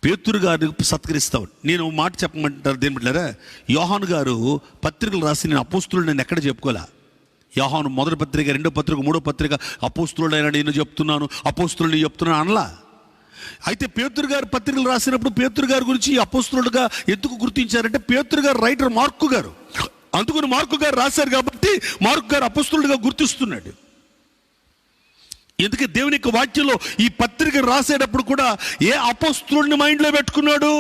S1: పేతురు గారు సత్కరిస్తా. నేను మాట చెప్పమంటారు దేని బిడ్డలారా, యోహాను గారు పత్రికలు రాసి నేను అపోస్తులు నేను ఎక్కడ చెప్పుకోలే. యోహాను 1వ పత్రిక 2వ పత్రిక 3వ పత్రిక అపోస్తులుడైనా నేను చెప్తున్నాను, అపోస్తులు చెప్తున్నాను అనలా. అయితే పేతురు గారు పత్రికలు రాసినప్పుడు పేతురు గారి గురించి అపోస్తులుడుగా ఎందుకు గుర్తించారంటే, పేతురు గారు రైటర్ మార్కు గారు, అందుకని మార్కు గారు రాశారు కాబట్టి మార్కు గారు అపోస్తులుడుగా గుర్తిస్తున్నాడు. ఎందుకంటే దేవుని యొక్క వాక్యంలో ఈ పత్రిక రాసేటప్పుడు కూడా ఏ అపోస్తులుడిని మైండ్లో పెట్టుకున్నాడు,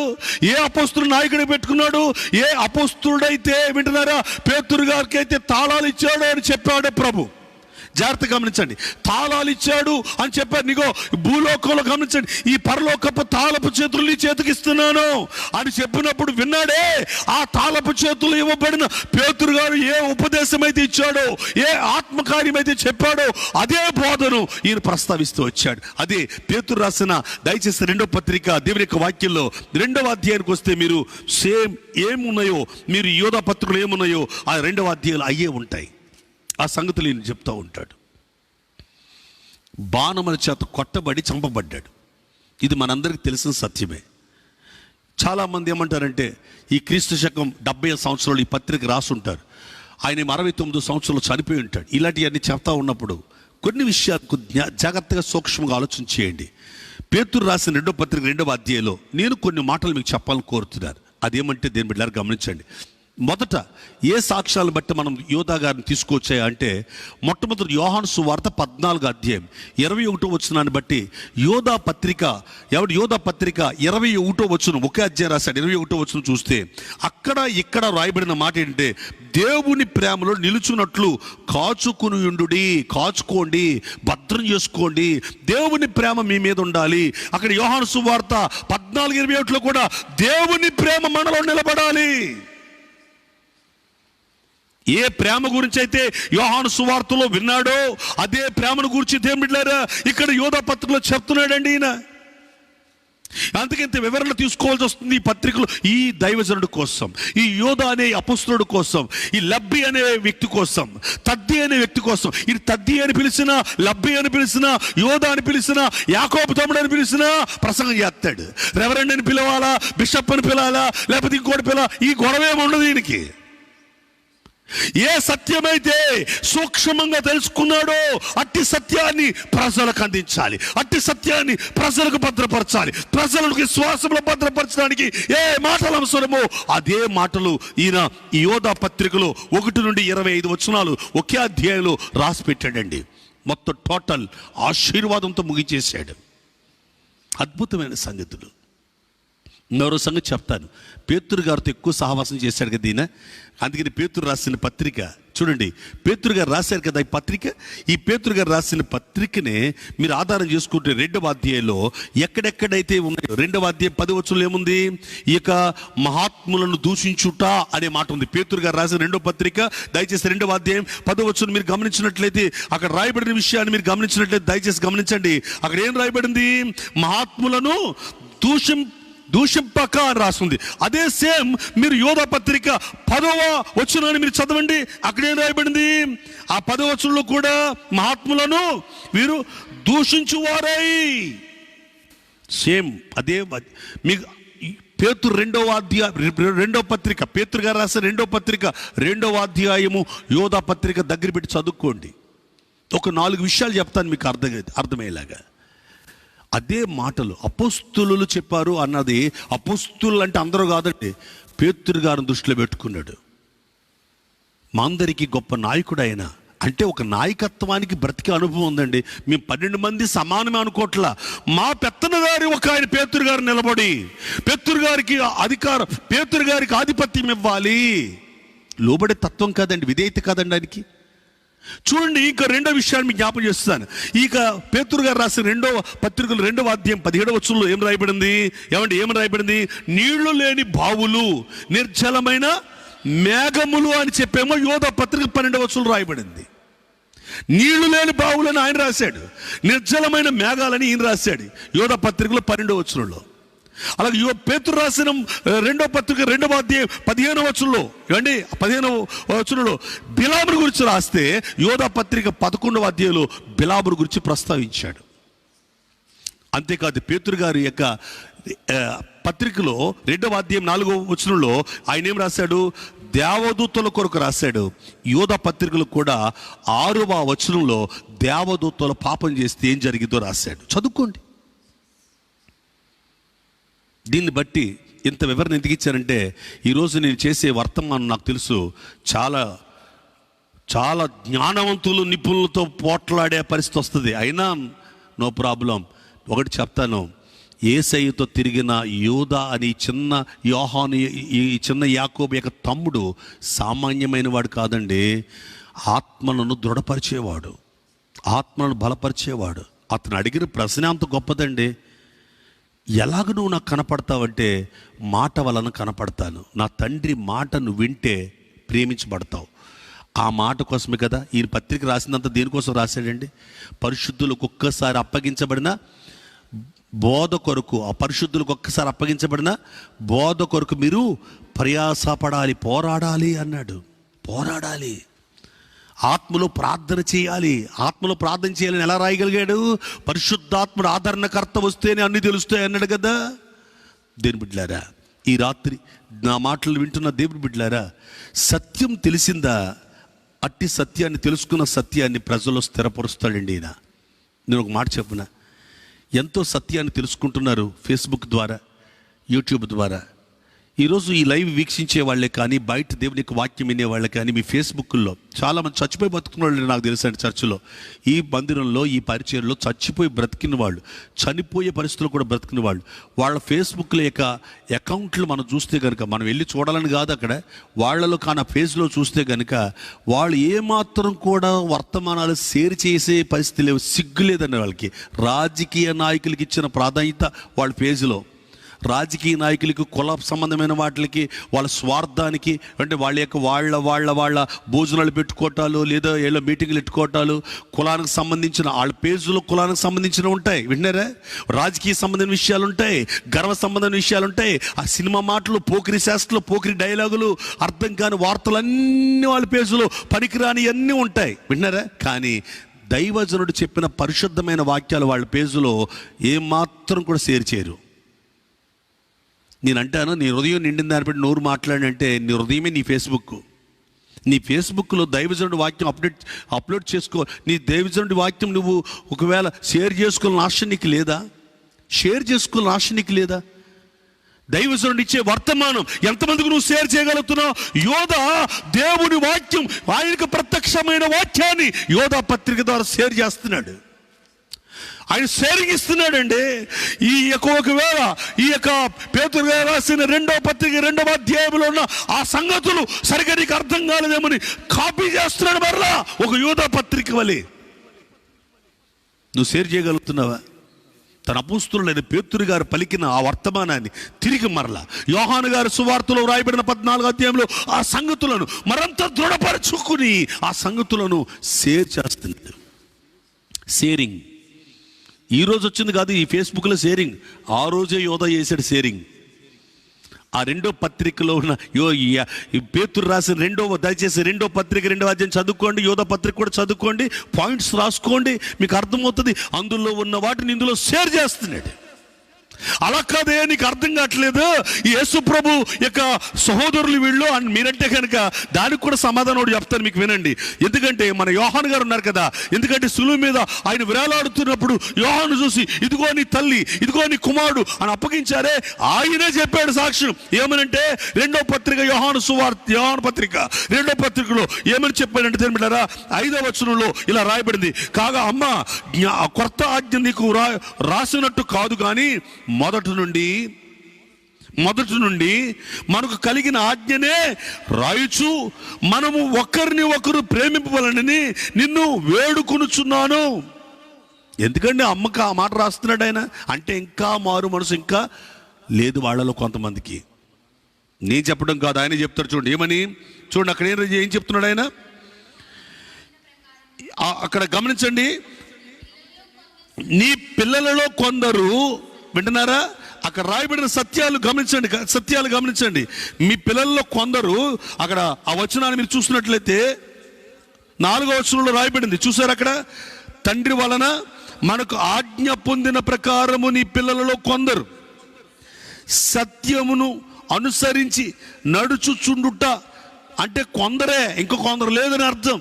S1: ఏ అపోస్తులు నాయకుడిని పెట్టుకున్నాడు, ఏ అపోస్తులుడైతే వింటున్నారా పేతురు గారికి అయితే తాళాలు ఇచ్చాడు అని చెప్పాడు ప్రభు. జాగ్రత్త గమనించండి, తాళాలు ఇచ్చాడు అని చెప్పారు. నీగో భూలోకంలో గమనించండి, ఈ పరలోకపు తాళపు చేతులు నీ చేతికి ఇస్తున్నాను అని చెప్పినప్పుడు విన్నాడే. ఆ తాళపు చేతులు ఇవ్వబడిన పేతురు గారు ఏ ఉపదేశం అయితే ఇచ్చాడో, ఏ ఆత్మకార్యం అయితే చెప్పాడో అదే బోధను ఈయన ప్రస్తావిస్తూ వచ్చాడు. అదే పేతురు రాసిన దయచేసి 2వ పత్రిక దేవుని యొక్క వాక్యంలో 2వ అధ్యాయానికి వస్తే మీరు సేమ్ ఏమున్నాయో, మీరు యోధా పత్రికలు ఏమున్నాయో ఆ 2వ అధ్యాయాలు అయ్యే ఉంటాయి. ఆ సంగతులు ఈయన చెప్తూ ఉంటాడు. బాణముల చేత కొట్టబడి చంపబడ్డాడు. ఇది మనందరికీ తెలిసిన సత్యమే. చాలామంది ఏమంటారంటే, ఈ క్రీస్తు శకం 70 సంవత్సరాలు ఈ పత్రిక రాసుంటారు, ఆయన 69 సంవత్సరాలు చనిపోయి ఉంటాడు. ఇలాంటివన్నీ చెప్తా ఉన్నప్పుడు కొన్ని విషయాలకు జాగ్రత్తగా సూక్ష్మంగా ఆలోచన చేయండి. పేతురు రాసిన 2వ పత్రిక 2వ అధ్యాయంలో నేను కొన్ని మాటలు మీకు చెప్పాలని కోరుతున్నాను. అదేమంటే దేని బిడ్డలారా గమనించండి. మొదట ఏ సాక్ష్యాలను బట్టి మనం యోధా గారిని తీసుకొచ్చాయి అంటే, మొట్టమొదటి యోహాను సువార్త 14 అధ్యాయం 21 వచనాన్ని బట్టి యోధా పత్రిక 21 వచనం, ఒకే అధ్యాయం రాశాడు. 21 వచనం చూస్తే అక్కడ ఇక్కడ రాయబడిన మాట ఏంటంటే, దేవుని ప్రేమలో నిలుచున్నట్లు కాచుకోండి, భద్రం చేసుకోండి, దేవుని ప్రేమ మీ మీద ఉండాలి. అక్కడ యోహాను సువార్త 14:21 కూడా దేవుని ప్రేమ మనలో నిలబడాలి. ఏ ప్రేమ గురించి అయితే యోహాను సువార్తలో విన్నాడో అదే ప్రేమను గురించి దేవుడిలారా ఇక్కడ యోధా పత్రికలో చెప్తున్నాడండి ఈయన. అందుకే ఇంత వివరణ తీసుకోవాల్సి వస్తుంది ఈ పత్రికలో. ఈ దైవజనుడి కోసం, ఈ యోధా అనే అపొస్తలుడి కోసం, ఈ లబ్బి అనే వ్యక్తి కోసం, తద్ది అనే వ్యక్తి కోసం, ఇది తద్ది అని పిలిచినా, లబ్బి అని పిలిచినా, యోధా అని పిలిచినా, యాకోబు తమ్ముడు అని పిలిచినా ప్రసంగం చేస్తాడు. రెవరెండ్ అని పిలవాలా, బిషప్ అని పిలవాలా, లేకపోతే ఇంకోటి పిలవాలా, ఈ గొడవేమి ఉండదు ఈయనకి. ఏ సత్యమైతే సూక్ష్మంగా తెలుసుకున్నాడో అట్టి సత్యాన్ని ప్రజలకు అందించాలి, అట్టి సత్యాన్ని ప్రజలకు భద్రపరచాలి. ప్రజలకు విశ్వాసంలో భద్రపరచడానికి ఏ మాటలు అవసరమో అదే మాటలు ఈయన ఈ యోధా పత్రికలో 1 నుండి 25 వచనాలు ఒకే అధ్యాయంలో రాసి పెట్టాడండి. మొత్తం టోటల్ ఆశీర్వాదంతో ముగిచేశాడు. అద్భుతమైన సంగతులు. మరో సంగతి చెప్తాను. పేతురు గారితో ఎక్కువ సహవాసం చేశాడు కదా ఈయన. అందుకని పేతురు రాసిన పత్రిక చూడండి, పేతురు గారు రాశారు కదా ఈ పత్రిక. ఈ పేతురు గారు రాసిన పత్రికనే మీరు ఆధారం చేసుకుంటే 2వ అధ్యాయంలో ఎక్కడెక్కడైతే ఉన్నాయో 2వ అధ్యాయం 10 వచనంలో ఏముంది? ఈ యొక్క మహాత్ములను దూషించుట అనే మాట ఉంది. పేతురు గారు రాసిన 2వ పత్రిక దయచేసి 2వ అధ్యాయం 10 వచనం మీరు గమనించినట్లయితే, అక్కడ రాయబడిన విషయాన్ని మీరు గమనించినట్లయితే దయచేసి గమనించండి. అక్కడ ఏం రాయబడింది? మహాత్ములను దూషింపక అని రాస్తుంది. అదే సేమ్ మీరు యోధా పత్రిక 10వ వచనాన్ని మీరు చదవండి. అక్కడ ఏం రాయబడింది? ఆ 10వ వచనంలో కూడా మహాత్ములను వీరు దూషించువారై, సేమ్ అదే మీకు పేతురు 2వ పత్రిక, పేతురు గారు రాసిన 2వ పత్రిక 2వ అధ్యాయము యోధా పత్రిక దగ్గర పెట్టి చదువుకోండి. ఒక 4 విషయాలు చెప్తాను మీకు అర్థమయ్యేలాగా. అదే మాటలు అపోస్తులు చెప్పారు అన్నది, అపోస్తులు అంటే అందరూ కాదండి, పేతురు గారిని దృష్టిలో పెట్టుకున్నాడు. మా అందరికీ గొప్ప నాయకుడు ఆయన. అంటే ఒక నాయకత్వానికి బ్రతికే అనుభవం ఉందండి. మేము 12 మంది సమానమే అనుకోవట్లా. మా పెత్తన గారి ఒక ఆయన పేతురు గారు నిలబడి పేతురు గారికి అధికారం, పేతురు గారికి ఆధిపత్యం ఇవ్వాలి. లోబడే తత్వం కాదండి, విధేయత కాదండి ఆయనకి. చూడండి, ఇంకా 2వ విషయాన్ని మీకు జ్ఞాపకం చేస్తాను. ఇక పేతురు గారు రాసిన 2వ పత్రికలు 2వ అధ్యాయం 17వ వచనంలో ఏం రాయబడింది? ఏం రాయబడింది? నీళ్లు లేని బావులు, నిర్జలమైన మేఘములు అని చెప్పేమో యోధా పత్రిక 12వ వచనంలో రాయబడింది. నీళ్లు లేని బావులని ఆయన రాశాడు, నిర్జలమైన మేఘాలని ఈయన రాశాడు యోధా పత్రికలో 12వ వచనంలో. అలాగే పేతురు రాసిన 2వ పత్రిక 2వ అధ్యాయం 15వ వచనంలో, 15వ వచనంలో బిలామును గురించి రాస్తే యోధా పత్రిక 11వ అధ్యాయంలో బిలామును గురించి ప్రస్తావించాడు. అంతేకాదు పేతురు గారి యొక్క పత్రికలో 2వ అధ్యాయం 4వ వచనంలో ఆయన ఏం రాశాడు? దేవదూతల కొరకు రాశాడు. యోధా పత్రికలు కూడా 6వ వచనంలో దేవదూతల పాపం చేస్తే ఏం జరిగిందో రాశాడు. చదువుకోండి. దీన్ని బట్టి ఇంత వివరణ ఎందుకు ఇచ్చారంటే, ఈరోజు నేను చేసే వర్తమానం నాకు తెలుసు చాలా చాలా జ్ఞానవంతులు నిపుణులతో పోట్లాడే పరిస్థితి వస్తుంది. అయినా నో ప్రాబ్లం. ఒకటి చెప్తాను, యేసయ్యతో తిరిగిన యోధా అని చిన్న యోహాను, ఈ చిన్న యాకోబు యొక్క తమ్ముడు సామాన్యమైన వాడు కాదండి. ఆత్మలను దృఢపరిచేవాడు, ఆత్మలను బలపరిచేవాడు. అతను అడిగిన ప్రశ్న అంత గొప్పదండి. ఎలాగ నువ్వు నాకు కనపడతావంటే, మాట వలన కనపడతాను. నా తండ్రి మాటను వింటే ప్రేమించబడతావు. ఆ మాట కోసమే కదా ఈయన పత్రిక రాసినంత దేనికోసం రాశాడండి? పరిశుద్ధులకు ఒక్కసారి అప్పగించబడిన బోధ కొరకు, ఆ పరిశుద్ధులకు ఒక్కసారి అప్పగించబడిన బోధ కొరకు మీరు ప్రయాసపడాలి, పోరాడాలి అన్నాడు. పోరాడాలి, ఆత్మలో ప్రార్థన చేయాలి. ఆత్మలో ప్రార్థన చేయాలని ఎలా రాయగలిగాడు? పరిశుద్ధాత్ముడు ఆదరణకర్త వస్తేనే అన్ని తెలుస్తాయి అన్నాడు కదా. దేవుని బిడ్డలారా, ఈ రాత్రి నా మాటలు వింటున్న దేవుని బిడ్డలారా, సత్యం తెలిసిందా? అట్టి సత్యాన్ని, తెలుసుకున్న సత్యాన్ని ప్రజల్లో స్థిరపరుస్తాడండి ఈయన. నేను ఒక మాట చెప్పున, ఎంతో సత్యాన్ని తెలుసుకుంటున్నారు ఫేస్బుక్ ద్వారా, యూట్యూబ్ ద్వారా. ఈరోజు ఈ లైవ్ వీక్షించే వాళ్ళే కానీ, బయట దేవుని యొక్క వాక్యం వినే వాళ్ళే కానీ, మీ ఫేస్బుక్లో చాలామంది చచ్చిపోయి బతుకున్న వాళ్ళు నాకు తెలుసు అండి. చర్చిలో, ఈ మందిరంలో, ఈ పరిచయంలో చచ్చిపోయి బ్రతికిన వాళ్ళు, చనిపోయే పరిస్థితుల్లో కూడా బ్రతికిన వాళ్ళు, వాళ్ళ ఫేస్బుక్ల యొక్క అకౌంట్లు మనం చూస్తే కనుక, మనం వెళ్ళి చూడాలని కాదు అక్కడ, వాళ్ళలో కానీ ఆ ఫేస్లో చూస్తే కనుక వాళ్ళు ఏమాత్రం కూడా వర్తమానాలు షేర్ చేసే పరిస్థితి లేవు. సిగ్గు లేదండి వాళ్ళకి. రాజకీయ నాయకులకి ఇచ్చిన ప్రాధాన్యత వాళ్ళ పేజీలో, రాజకీయ నాయకులకి, కుల సంబంధమైన వాటికి, వాళ్ళ స్వార్థానికి, అంటే వాళ్ళ భోజనాలు పెట్టుకోవటాలు, లేదా ఏళ్ళ మీటింగ్లు పెట్టుకోవటాలు, కులానికి సంబంధించిన వాళ్ళ పేజీలో కులానికి సంబంధించిన ఉంటాయి. వింటున్నారా? రాజకీయ సంబంధమైన విషయాలు ఉంటాయి, గర్వ సంబంధమైన విషయాలు ఉంటాయి, ఆ సినిమా మాటలు, పోకిరి శాస్త్రాలు, పోకిరి డైలాగులు, అర్థం కాని వార్తలు అన్నీ వాళ్ళ పేజీలో, పనికిరాని అన్నీ ఉంటాయి. వింటున్నారా? కానీ దైవజనుడు చెప్పిన పరిశుద్ధమైన వాక్యాలు వాళ్ళ పేజీలో ఏమాత్రం కూడా షేర్ చేయరు. నేను అంటాను, నీ హృదయం నిండిన దాన్ని బట్టి నోరు మాట్లాడంటే నీ హృదయమే నీ ఫేస్బుక్. నీ ఫేస్బుక్లో దైవజనుడి వాక్యం అప్లోడ్ చేసుకో. నీ దైవజనుడి వాక్యం నువ్వు ఒకవేళ షేర్ చేసుకోవాలని ఆశ నీకు లేదా? షేర్ చేసుకోవాలని ఆశ నీకు లేదా? దైవజనుడు ఇచ్చే వర్తమానం ఎంతమందికి నువ్వు షేర్ చేయగలుగుతున్నావు? యోధా దేవుని వాక్యం, ఆయనకు ప్రత్యక్షమైన వాక్యాన్ని యోధా పత్రిక ద్వారా షేర్ చేస్తున్నాడు. ఆయన షేరింగ్ ఇస్తున్నాడండి. ఈ యొక్క ఒకవేళ ఈ యొక్క పేతురు గారు రాసిన 2వ పత్రిక 2వ అధ్యాయంలో ఉన్న ఆ సంగతులు సరిగ్గా నీకు అర్థం కాలేదేమని కాపీ చేస్తున్నాడు మరలా ఒక యూదా పత్రిక వలె. నువ్వు షేర్ చేయగలుగుతున్నావా? తన అపోస్తలుడైన పేతురు గారు పలికిన ఆ వర్తమానాన్ని తిరిగి మరలా యోహాను గారు సువార్తలో రాయబడిన 14వ అధ్యాయంలో ఆ సంగతులను మరంతా దృఢపరచుకుని ఆ సంగతులను షేర్ చేస్తున్నాడు. షేరింగ్ ఈ రోజు వచ్చింది కాదు, ఈ ఫేస్బుక్లో షేరింగ్ ఆ రోజే యోధా చేశాడు షేరింగ్. ఆ 2వ పత్రికలో ఉన్న పేతురు రాసిన దయచేసి 2వ పత్రిక 2వ అధ్యాయం చదువుకోండి, యోధా పత్రిక కూడా చదువుకోండి, పాయింట్స్ రాసుకోండి, మీకు అర్థమవుతుంది. అందులో ఉన్న వాటిని ఇందులో షేర్ చేస్తున్నాడు. అలా కాదే, నీకు అర్థం కావట్లేదు, యేసు ప్రభు యొక్క సహోదరులు వీళ్ళు అని మీరంటే కనుక దానికి కూడా సమాధానం చెప్తాను మీకు, వినండి. ఎందుకంటే మన యోహాను గారు ఉన్నారు కదా, ఎందుకంటే సులువు మీద ఆయన విరాలాడుతున్నప్పుడు యోహాను చూసి ఇదిగో నీ తల్లి, ఇదిగో నీ కుమారుడు అని అప్పగించారే, ఆయనే చెప్పాడు సాక్ష్యం. ఏమనంటే 2వ పత్రిక యోహాను పత్రిక 2వ పత్రికలో ఏమని చెప్పాడంటే తెలియటారా? 5వ వచనంలో ఇలా రాయబడింది, కాగా అమ్మ కొత్త ఆజ్ఞ నీకు రాసినట్టు కాదు కానీ మొదటి నుండి మనకు కలిగిన ఆజ్ఞనే రాయుచు మనము ఒకరిని ఒకరు ప్రేమింపవలనని నిన్ను వేడుకొనుచున్నాను. ఎందుకంటే అమ్మకు ఆ మాట రాస్తున్నాడు ఆయన అంటే, ఇంకా మారు మనసు ఇంకా లేదు వాళ్ళలో కొంతమందికి. నేను చెప్పడం కాదు, ఆయన చెప్తారు. చూడండి ఏమని, చూడండి అక్కడ ఏం చెప్తున్నాడు ఆయన. అక్కడ గమనించండి, నీ పిల్లలలో కొందరు, వింటున్నారా? అక్కడ రాయబడిన సత్యాలు గమనించండి. మీ పిల్లల్లో కొందరు, అక్కడ ఆ వచనాన్ని మీరు చూసినట్లయితే 4వ వచనంలో రాయబడింది, చూసారు అక్కడ, తండ్రి వలన మనకు ఆజ్ఞ పొందిన ప్రకారము నీ పిల్లలలో కొందరు సత్యమును అనుసరించి నడుచుచుండుట. అంటే కొందరే, ఇంకో కొందరు లేదని అర్థం.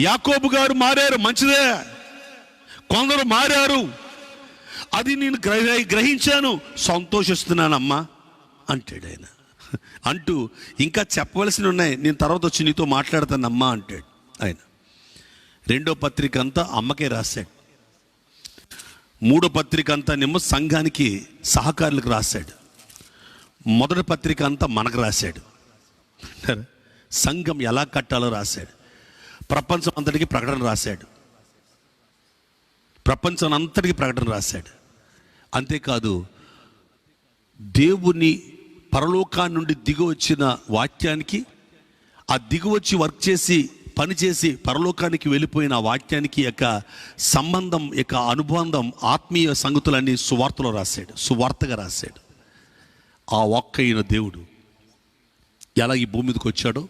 S1: యాకోబు గారు మారారు, మంచిదే, కొందరు మారారు, అది నేను గ్రహించాను, సంతోషిస్తున్నానమ్మా అంటాడు ఆయన. అంటూ ఇంకా చెప్పవలసినవి ఉన్నాయి, నేను తర్వాత వచ్చి నీతో మాట్లాడతానమ్మా అంటాడు ఆయన. 2వ పత్రిక అంతా అమ్మకే రాశాడు, 3వ పత్రిక అంతా నేమో సంఘానికి సహకారులకు రాశాడు, మొదటి పత్రిక అంతా మనకు రాశాడు. సంఘం ఎలా కట్టాలో రాశాడు, ప్రపంచం అంతటికి ప్రకటన రాశాడు, ప్రపంచం అంతటికి ప్రకటన రాశాడు. అంతేకాదు, దేవుని పరలోకాన్ని నుండి దిగి వచ్చిన వాక్యానికి, ఆ దిగి వచ్చి వర్క్ చేసి పనిచేసి పరలోకానికి వెళ్ళిపోయిన ఆ వాక్యానికి యొక్క సంబంధం యొక్క అనుబంధం, ఆత్మీయ సంగతులన్నీ సువార్తలో రాశాడు, సువార్తగా రాశాడు. ఆ వాక్కైన దేవుడు ఎలా ఈ భూమి మీదకి వచ్చాడో,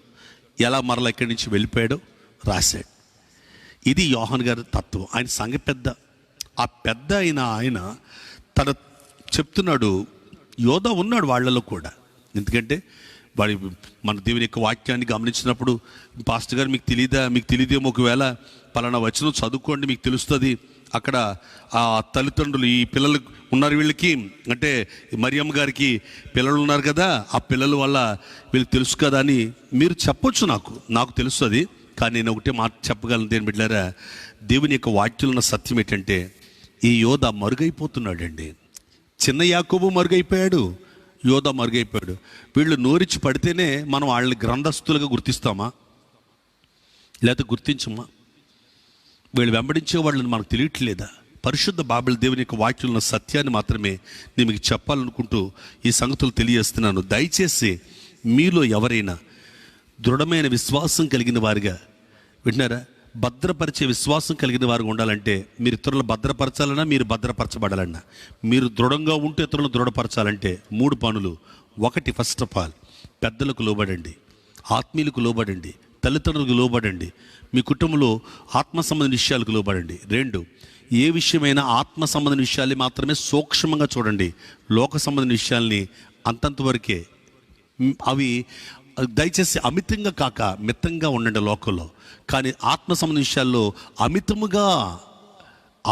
S1: ఎలా మరలా ఇక్కడి నుంచి వెళ్ళిపోయాడో రాశాడు. ఇది యోహాను గారి తత్వం. ఆయన సంఘ పెద్ద. ఆ పెద్ద ఆయన తన చెప్తున్నాడు, యోధా ఉన్నాడు వాళ్ళలో కూడా. ఎందుకంటే వాడి మన దేవుని యొక్క వాక్యాన్ని గమనించినప్పుడు, పాస్టర్ గారు మీకు తెలియదేమో, ఒకవేళ పలానా వచనం చదువుకోండి మీకు తెలుస్తుంది, అక్కడ ఆ తల్లిదండ్రులు, ఈ పిల్లలు ఉన్నారు వీళ్ళకి, అంటే మరియమ్మ గారికి పిల్లలు ఉన్నారు కదా, ఆ పిల్లల వల్ల వీళ్ళకి తెలుసు కదా అని మీరు చెప్పొచ్చు. నాకు తెలుసు అది. కానీ నేను ఒకటే మాట చెప్పగలను, దేని బిడ్డారా, దేవుని యొక్క వాక్యంలో ఉన్న సత్యం ఏంటంటే ఈ యోధ మరుగైపోతున్నాడండి. చిన్న యాకోబు మరుగైపోయాడు, యోధ మరుగైపోయాడు. వీళ్ళు నోరిచ్చి పడితేనే మనం వాళ్ళని గ్రంథస్థులుగా గుర్తిస్తామా, లేకపోతే గుర్తించమా? వీళ్ళు వెంబడించే వాళ్ళని మనకు తెలియట్లేదా? పరిశుద్ధ బైబిల్ దేవుని యొక్క వాక్యంలో ఉన్న సత్యాన్ని మాత్రమే నేను మీకు చెప్పాలనుకుంటూ ఈ సంగతులు తెలియజేస్తున్నాను. దయచేసి మీలో ఎవరైనా దృఢమైన విశ్వాసం కలిగిన వారిగా, వింటున్నారా, భద్రపరిచే విశ్వాసం కలిగిన వారుగా ఉండాలంటే మీరు ఇతరులను భద్రపరచాలన్నా, మీరు భద్రపరచబడాలన్నా, మీరు దృఢంగా ఉంటే ఇతరులను దృఢపరచాలంటే 3 పనులు. 1, ఫస్ట్ ఆఫ్ ఆల్ పెద్దలకు లోబడండి, ఆత్మీయులకు లోబడండి, తల్లిదండ్రులకు లోబడండి, మీ కుటుంబంలో ఆత్మ సంబంధించిన విషయాలకు లోబడండి. 2, ఏ విషయమైనా ఆత్మ సంబంధించిన విషయాల్ని మాత్రమే సూక్ష్మంగా చూడండి. లోక సంబంధించిన విషయాల్ని అంతంతవరకే. అవి దయచేసి అమితంగా కాక మితంగా ఉండండి లోకంలో. కానీ ఆత్మ సంబంధించిన విషయాల్లో అమితముగా,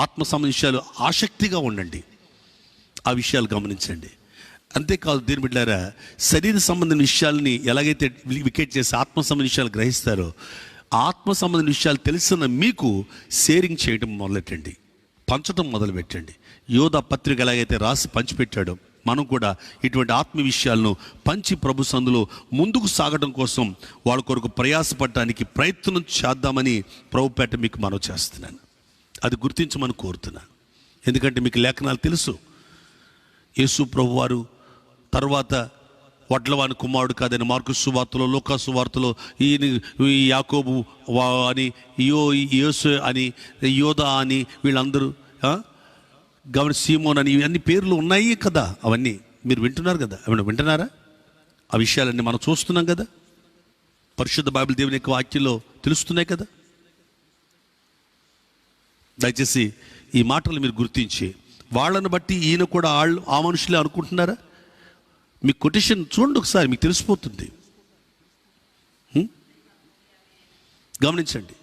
S1: ఆత్మ సంబంధించిన విషయాలు ఆసక్తిగా ఉండండి. ఆ విషయాలు గమనించండి. అంతేకాదు దేని బిడ్డారా, శరీర సంబంధించిన విషయాల్ని ఎలాగైతే వికెట్ చేసి ఆత్మ సంబంధించిన విషయాలు గ్రహిస్తారో, ఆత్మ సంబంధించిన విషయాలు తెలిసిన మీకు షేరింగ్ చేయడం మొదలెట్టండి, పంచడం మొదలుపెట్టండి. యోధ పత్రిక ఎలాగైతే రాసి పంచిపెట్టాడో మనం కూడా ఇటువంటి ఆత్మ విషయాలను పంచి ప్రభు సందులో ముందుకు సాగడం కోసం వాళ్ళ కొరకు ప్రయాసపడటానికి ప్రయత్నం చేద్దామని ప్రభుపేట మీకు మనవి చేస్తున్నాను. అది గుర్తించమని కోరుతున్నాను. ఎందుకంటే మీకు లేఖనాలు తెలుసు. యేసు ప్రభు వారు తర్వాత వడ్లవాని కుమారుడు కాదని మార్కు సువార్తలో, లూకా సువార్తలో ఈ యాకోబు అని, యోసు అని, యోధ అని, వీళ్ళందరూ సీమోన్ అని, ఇవన్నీ పేర్లు ఉన్నాయి కదా. అవన్నీ మీరు వింటున్నారు కదా, ఏమన్నా వింటున్నారా? ఆ విషయాలన్నీ మనం చూస్తున్నాం కదా, పరిశుద్ధ బైబిల్ దేవుని యొక్క వాక్యంలో తెలుస్తున్నాయి కదా. దయచేసి ఈ మాటలు మీరు గుర్తించి, వాళ్ళని బట్టి ఈయన కూడా ఆ మనుషులే అనుకుంటున్నారా? మీ కొటేషన్ చూడండి ఒకసారి, మీకు తెలిసిపోతుంది. గమనించండి.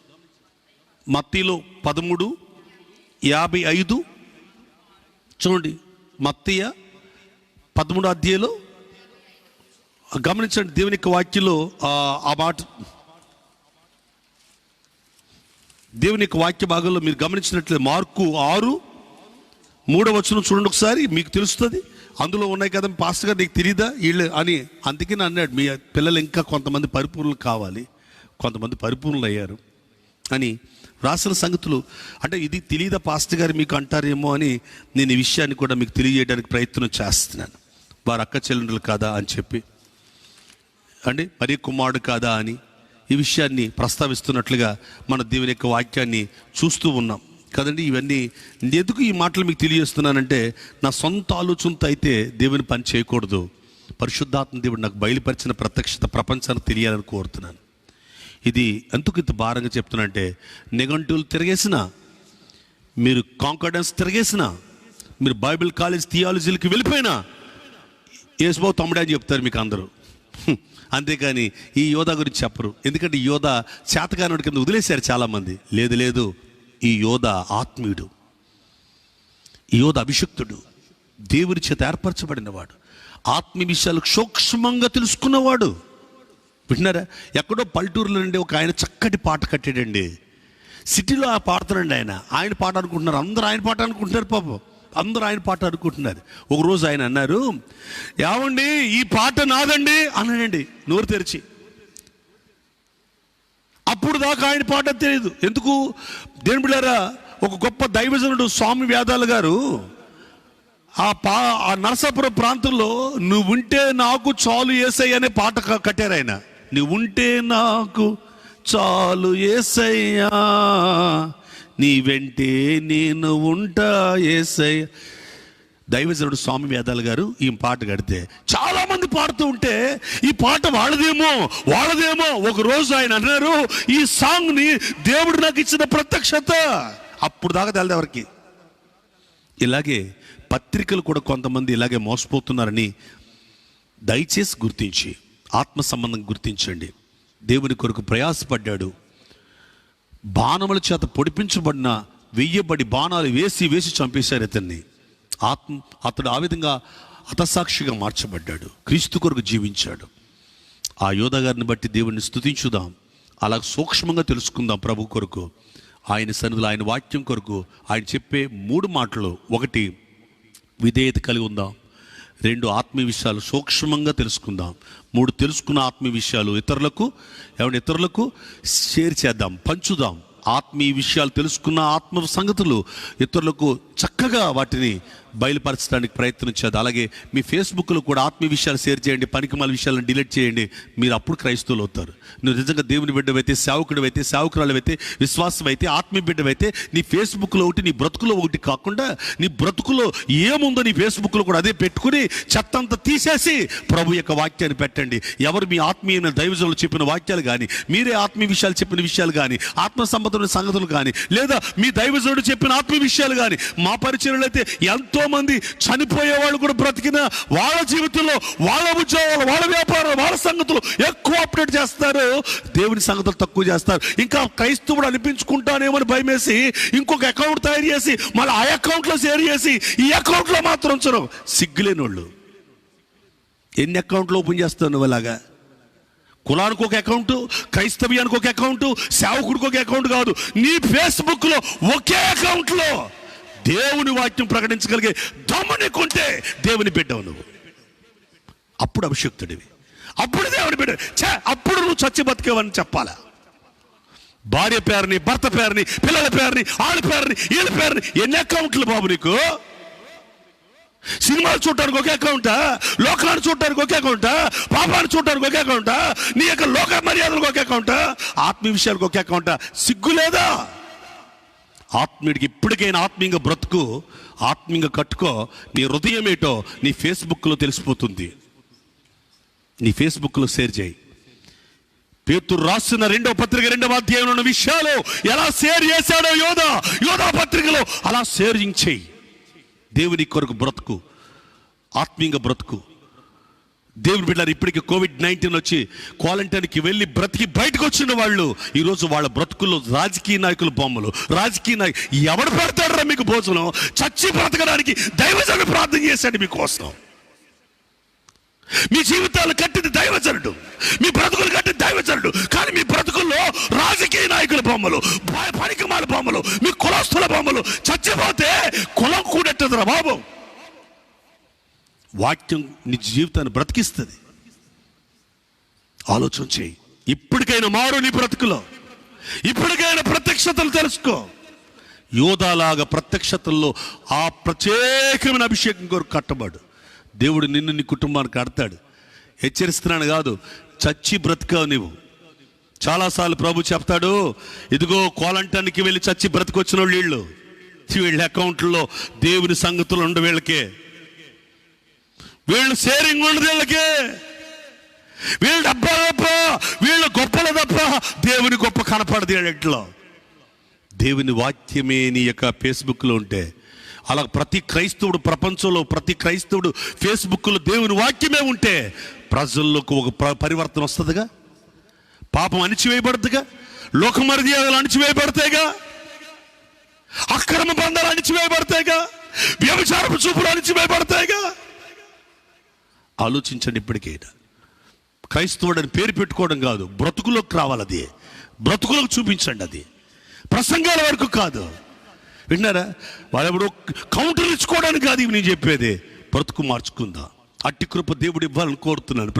S1: మత్తయిలో 13:55 చూడండి. మత్తయి 13 అధ్యాయంలో గమనించండి. దేవుని యొక్క వాక్యంలో ఆ మాట, దేవుని యొక్క వాక్య భాగంలో మీరు గమనించినట్లయితే మార్కు 6:3 వచనం చూడండి ఒకసారి, మీకు తెలుస్తుంది. అందులో ఉన్నాయి కదా, పాస్టర్ గారు నీకు తెలియదా వీళ్ళు అని. అందుకని అన్నాడు, మీ పిల్లలు ఇంకా కొంతమంది పరిపూర్ణలు కావాలి, కొంతమంది పరిపూర్ణలు అయ్యారు అని రాసిన సంగతులు. అంటే ఇది తెలియదా పాస్టర్ గారు మీకు అంటారేమో అని నేను ఈ విషయాన్ని కూడా మీకు తెలియజేయడానికి ప్రయత్నం చేస్తున్నాను. వారు అక్క చెల్లెండ్రులు కాదా అని చెప్పి, అంటే మరి కుమారుడు కాదా అని ఈ విషయాన్ని ప్రస్తావిస్తున్నట్లుగా మన దేవుని యొక్క వాక్యాన్ని చూస్తూ ఉన్నాం కదండి. ఇవన్నీ ఎందుకు ఈ మాటలు మీకు తెలియజేస్తున్నానంటే, నా సొంత ఆలోచనతో అయితే దేవుని పని చేయకూడదు. పరిశుద్ధాత్మ దేవుడు నాకు బయలుపరిచిన ప్రత్యక్షత ప్రపంచానికి తెలియాలని కోరుతున్నాను. ఇది ఎందుకు ఇంత భారంగా చెప్తున్నా, నెగటివ్లు తిరిగేసిన, మీరు కాన్ఫిడెన్స్ తిరిగేసిన, మీరు బైబిల్ కాలేజ్ థియాలజీలకి వెళ్ళిపోయినా యేసుబాబు తమ్ముడే అని చెప్తారు మీకు అందరూ. అంతేకాని ఈ యోధ గురించి చెప్పరు. ఎందుకంటే ఈ యోధ చేతకానుడి కింద వదిలేశారు చాలామంది. లేదు, ఈ యోధ ఆత్మీయుడు, ఈ యోధ అభిషక్తుడు, దేవుని చేత ఏర్పరచబడినవాడు, ఆత్మీయ విషయాలు సూక్ష్మంగా తెలుసుకున్నవాడు. వింటున్నారా? ఎక్కడో పల్లెటూరులో నుండి ఒక ఆయన చక్కటి పాట కట్టాడండి. సిటీలో ఆ పాడుతున్నాండి. ఆయన పాట అనుకుంటున్నారు, అందరూ ఆయన పాట అనుకుంటున్నారు. పాపం అందరూ ఆయన పాట అనుకుంటున్నారు. ఒకరోజు ఆయన అన్నారు, ఏమండి ఈ పాట నాదండి అన్నాడండి నోరు తెరిచి. అప్పుడు దాకా ఆయన పాట తెలియదు. ఎందుకు? దేని బిడ్డారా, ఒక గొప్ప దైవజనుడు స్వామి వేదాల గారు ఆ నరసాపురం ప్రాంతంలో నువ్వుంటే నాకు చాలు యేసయ్య అనే పాట కట్టారు ఆయన. నువ్వుంటే నాకు చాలు యేసయ్యా, నీ వెంటే నేను ఉంటా యేసయ్య. దైవజనుడు స్వామి వేదాల గారు ఈ పాట కడితే చాలా మంది పాడుతూ ఉంటే ఈ పాట వాళ్ళదేమో. ఒక రోజు ఆయన అన్నారు, ఈ సాంగ్ ని దేవుడు నాకు ఇచ్చిన ప్రత్యక్షత. అప్పుడు దాకా తెలియదు ఎవరికి. ఇలాగే పత్రికలు కూడా కొంతమంది ఇలాగే మోసపోతున్నారని దయచేసి గుర్తించి, ఆత్మ సంబంధం గుర్తించండి. దేవుని కొరకు ప్రయాసపడ్డాడు, బాణముల చేత పొడిపించబడిన వెయ్యబడి బాణాలు వేసి వేసి చంపేశారు అతన్ని. అతడు ఆ విధంగా హతసాక్షిగా మార్చబడ్డాడు, క్రీస్తు కొరకు జీవించాడు. ఆ యోధా గారిని బట్టి దేవుణ్ణి స్తుతించుదాం, అలా సూక్ష్మంగా తెలుసుకుందాం ప్రభు కొరకు, ఆయన సన్నిధిలో ఆయన వాక్యం కొరకు ఆయన చెప్పే 3 మాటలు. 1, విధేయత కలిగి ఉందాం. 2, ఆత్మీయ విషయాలు సూక్ష్మంగా తెలుసుకుందాం. 3, తెలుసుకున్న ఆత్మీయ విషయాలు ఇతరులకు షేర్ చేద్దాం, పంచుదాం. ఆత్మీయ విషయాలు తెలుసుకున్న ఆత్మ సంగతులు ఇతరులకు చక్కగా వాటిని బయలుపరచడానికి ప్రయత్నం చేద్దాం. అలాగే మీ ఫేస్బుక్లో కూడా ఆత్మీయ విషయాలు షేర్ చేయండి, పనికిమాల విషయాలను డిలీట్ చేయండి. మీరు అప్పుడు క్రైస్తవులు అవుతారు. నువ్వు నిజంగా దేవుని బిడ్డవైతే, సేవకుడివైతే, సేవకురాలవైతే, విశ్వాసమైతే, ఆత్మీయ బిడ్డవైతే నీ ఫేస్బుక్లో ఒకటి, నీ బ్రతుకులో ఒకటి కాకుండా నీ బ్రతుకులో ఏముందో నీ ఫేస్బుక్లో కూడా అదే పెట్టుకుని చెత్తంతా తీసేసి ప్రభు యొక్క వాక్యాన్ని పెట్టండి. ఎవరు మీ ఆత్మీయమైన దైవజనులు చెప్పిన వాక్యాలు కానీ, మీరే ఆత్మీయ విషయాలు చెప్పిన విషయాలు కానీ, ఆత్మ సంబంధమైన సంగతులు కానీ, లేదా మీ దైవజనుడు చెప్పిన ఆత్మీయ విషయాలు కానీ, మా పరిచర్యలు అయితే ఎంతో మంది చనిపోయే వాళ్ళు కూడా బ్రతికిన వాళ్ళ జీవితంలో, వాళ్ళ ఉద్యోగాలు, వాళ్ళ వ్యాపారాలు, వాళ్ళ సంగతులు ఎక్కువ అప్డేట్ చేస్తారు, దేవుని సంగతులు తక్కువ చేస్తారు. ఇంకా క్రైస్తవుడు అనిపించుకుంటానేమని భయమేసి ఇంకొక అకౌంట్ తయారు చేసి మళ్ళీ ఆ అకౌంట్లో షేర్ చేసి ఈ అకౌంట్లో మాత్రం ఉంచరు. సిగ్గులేని వాళ్ళు. ఎన్ని అకౌంట్లు ఓపెన్ చేస్తావు నువ్వు అలాగా? కులానికి ఒక అకౌంట్, క్రైస్తవ్యానికి ఒక అకౌంట్, సేవకుడికి ఒక అకౌంట్ కాదు, నీ ఫేస్బుక్లో ఒకే అకౌంట్లో దేవుని వాక్యం ప్రకటించగలిగే దమ్ము నీకుంటే దేవుని బిడ్డవు నువ్వు. అప్పుడు అభిషక్తుడివి, అప్పుడు దేవుని బిడ్డ. అప్పుడు నువ్వు చచ్చి బతికేవని చెప్పాలా? భార్య పేరుని, భర్త పేరుని, పిల్లల పేరుని, వాళ్ళ పేరుని, వీళ్ళ పేరుని, ఎన్ని అకౌంట్లు బాబు నీకు? సినిమాలు చూడటానికి ఒకే అకౌంటా? లోకాన్ని చూడటానికి ఒకే అకౌంటా? పాపాన్ని చూడటానికి ఒకే అకౌంటా? నీ యొక్క లోక మర్యాదలకు ఒకే అకౌంటా? ఆత్మీయ విషయాలకు ఒకే అకౌంటా? సిగ్గు లేదా? ఆత్మీయుడికి ఇప్పటికైనా ఆత్మీయంగా బ్రతుకు, ఆత్మీయంగా కట్టుకో. నీ హృదయం ఏటో నీ ఫేస్బుక్లో తెలిసిపోతుంది. నీ ఫేస్బుక్లో షేర్ చేయి. పేతురు రాసిన 2వ పత్రిక 2వ అధ్యాయంలో ఉన్న విషయాలు ఎలా షేర్ చేశాడో యోధా పత్రికలో అలా షేరింగ్ చేయి. దేవుని కొరకు బ్రతుకు, ఆత్మీయంగా బ్రతుకు. దేవుని బిడ్డలారా, ఇప్పటికీ కోవిడ్-19 వచ్చి క్వారంటైన్కి వెళ్ళి బ్రతికి బయటకు వచ్చిన వాళ్ళు ఈరోజు వాళ్ళ బ్రతుకుల్లో రాజకీయ నాయకుల బొమ్మలు, ఎవడు పెడతాడరా మీకు భోజనం? చచ్చి బ్రతకడానికి దైవజనుడు ప్రార్థన చేశాడు మీకోసం. మీ జీవితాలు కట్టింది దైవజనుడు, మీ బ్రతుకులు కట్టింది దైవజనుడు. కానీ మీ బ్రతుకుల్లో రాజకీయ నాయకుల బొమ్మలు, పనికిమాల బొమ్మలు, మీ కులస్తుల బొమ్మలు. చచ్చిపోతే కులం కూడెట్టదురా బాబు. వాక్యం నీ జీవితాన్ని బ్రతికిస్తుంది. ఆలోచన చేయి. ఇప్పటికైనా మారు నీ బ్రతుకులో. ఇప్పటికైనా ప్రత్యక్షతలు తెలుసుకో. యోధాలాగా ప్రత్యక్షతల్లో ఆ ప్రత్యేకమైన అభిషేకం కొరకు కట్టబడు. దేవుడు నిన్ను, నీ కుటుంబానికి కడతాడు. హెచ్చరిస్తున్నాను కాదు, చచ్చి బ్రతికావు నీవు. చాలాసార్లు ప్రభు చెప్తాడు, ఇదిగో క్వారంటైన్కి వెళ్ళి చచ్చి బ్రతికొచ్చిన వాళ్ళు వీళ్ళ అకౌంట్లో దేవుని సంగతులు ఉండు, వీళ్ళు షేరింగ్ ఉండదు, వీళ్ళు డబ్బా తప్ప, వీళ్ళు గొప్పల తప్ప దేవుని గొప్ప కనపడదు. ఎట్లో దేవుని వాక్యమే నీ యొక్క ఫేస్బుక్లో ఉంటే, అలా ప్రతి క్రైస్తవుడు, ప్రపంచంలో ప్రతి క్రైస్తవుడు ఫేస్బుక్లో దేవుని వాక్యమే ఉంటే ప్రజల్లోకి ఒక పరివర్తన వస్తుందిగా. పాపం అణిచివేయబడుతుందిగా, లోక మర్యాదలు అణిచివేయబడతాయిగా, అక్రమ బంధాలు అణిచివేయబడతాయిగా, వ్యభిచారపు చూపులు అణిచివేయబడతాయిగా. ఆలోచించండి. ఇప్పటికైనా క్రైస్తవుడు అని పేరు పెట్టుకోవడం కాదు, బ్రతుకులోకి రావాలి. అది బ్రతుకులోకి చూపించండి. అది ప్రసంగాల వరకు కాదు. విన్నారా? వాళ్ళెవడో కౌంటర్లు ఇచ్చుకోవడానికి కాదు ఇవి నేను చెప్పేది. బ్రతుకు మార్చుకుందా. అట్టి కృప దేవుడు ఇవ్వాలని కోరుతున్నాను.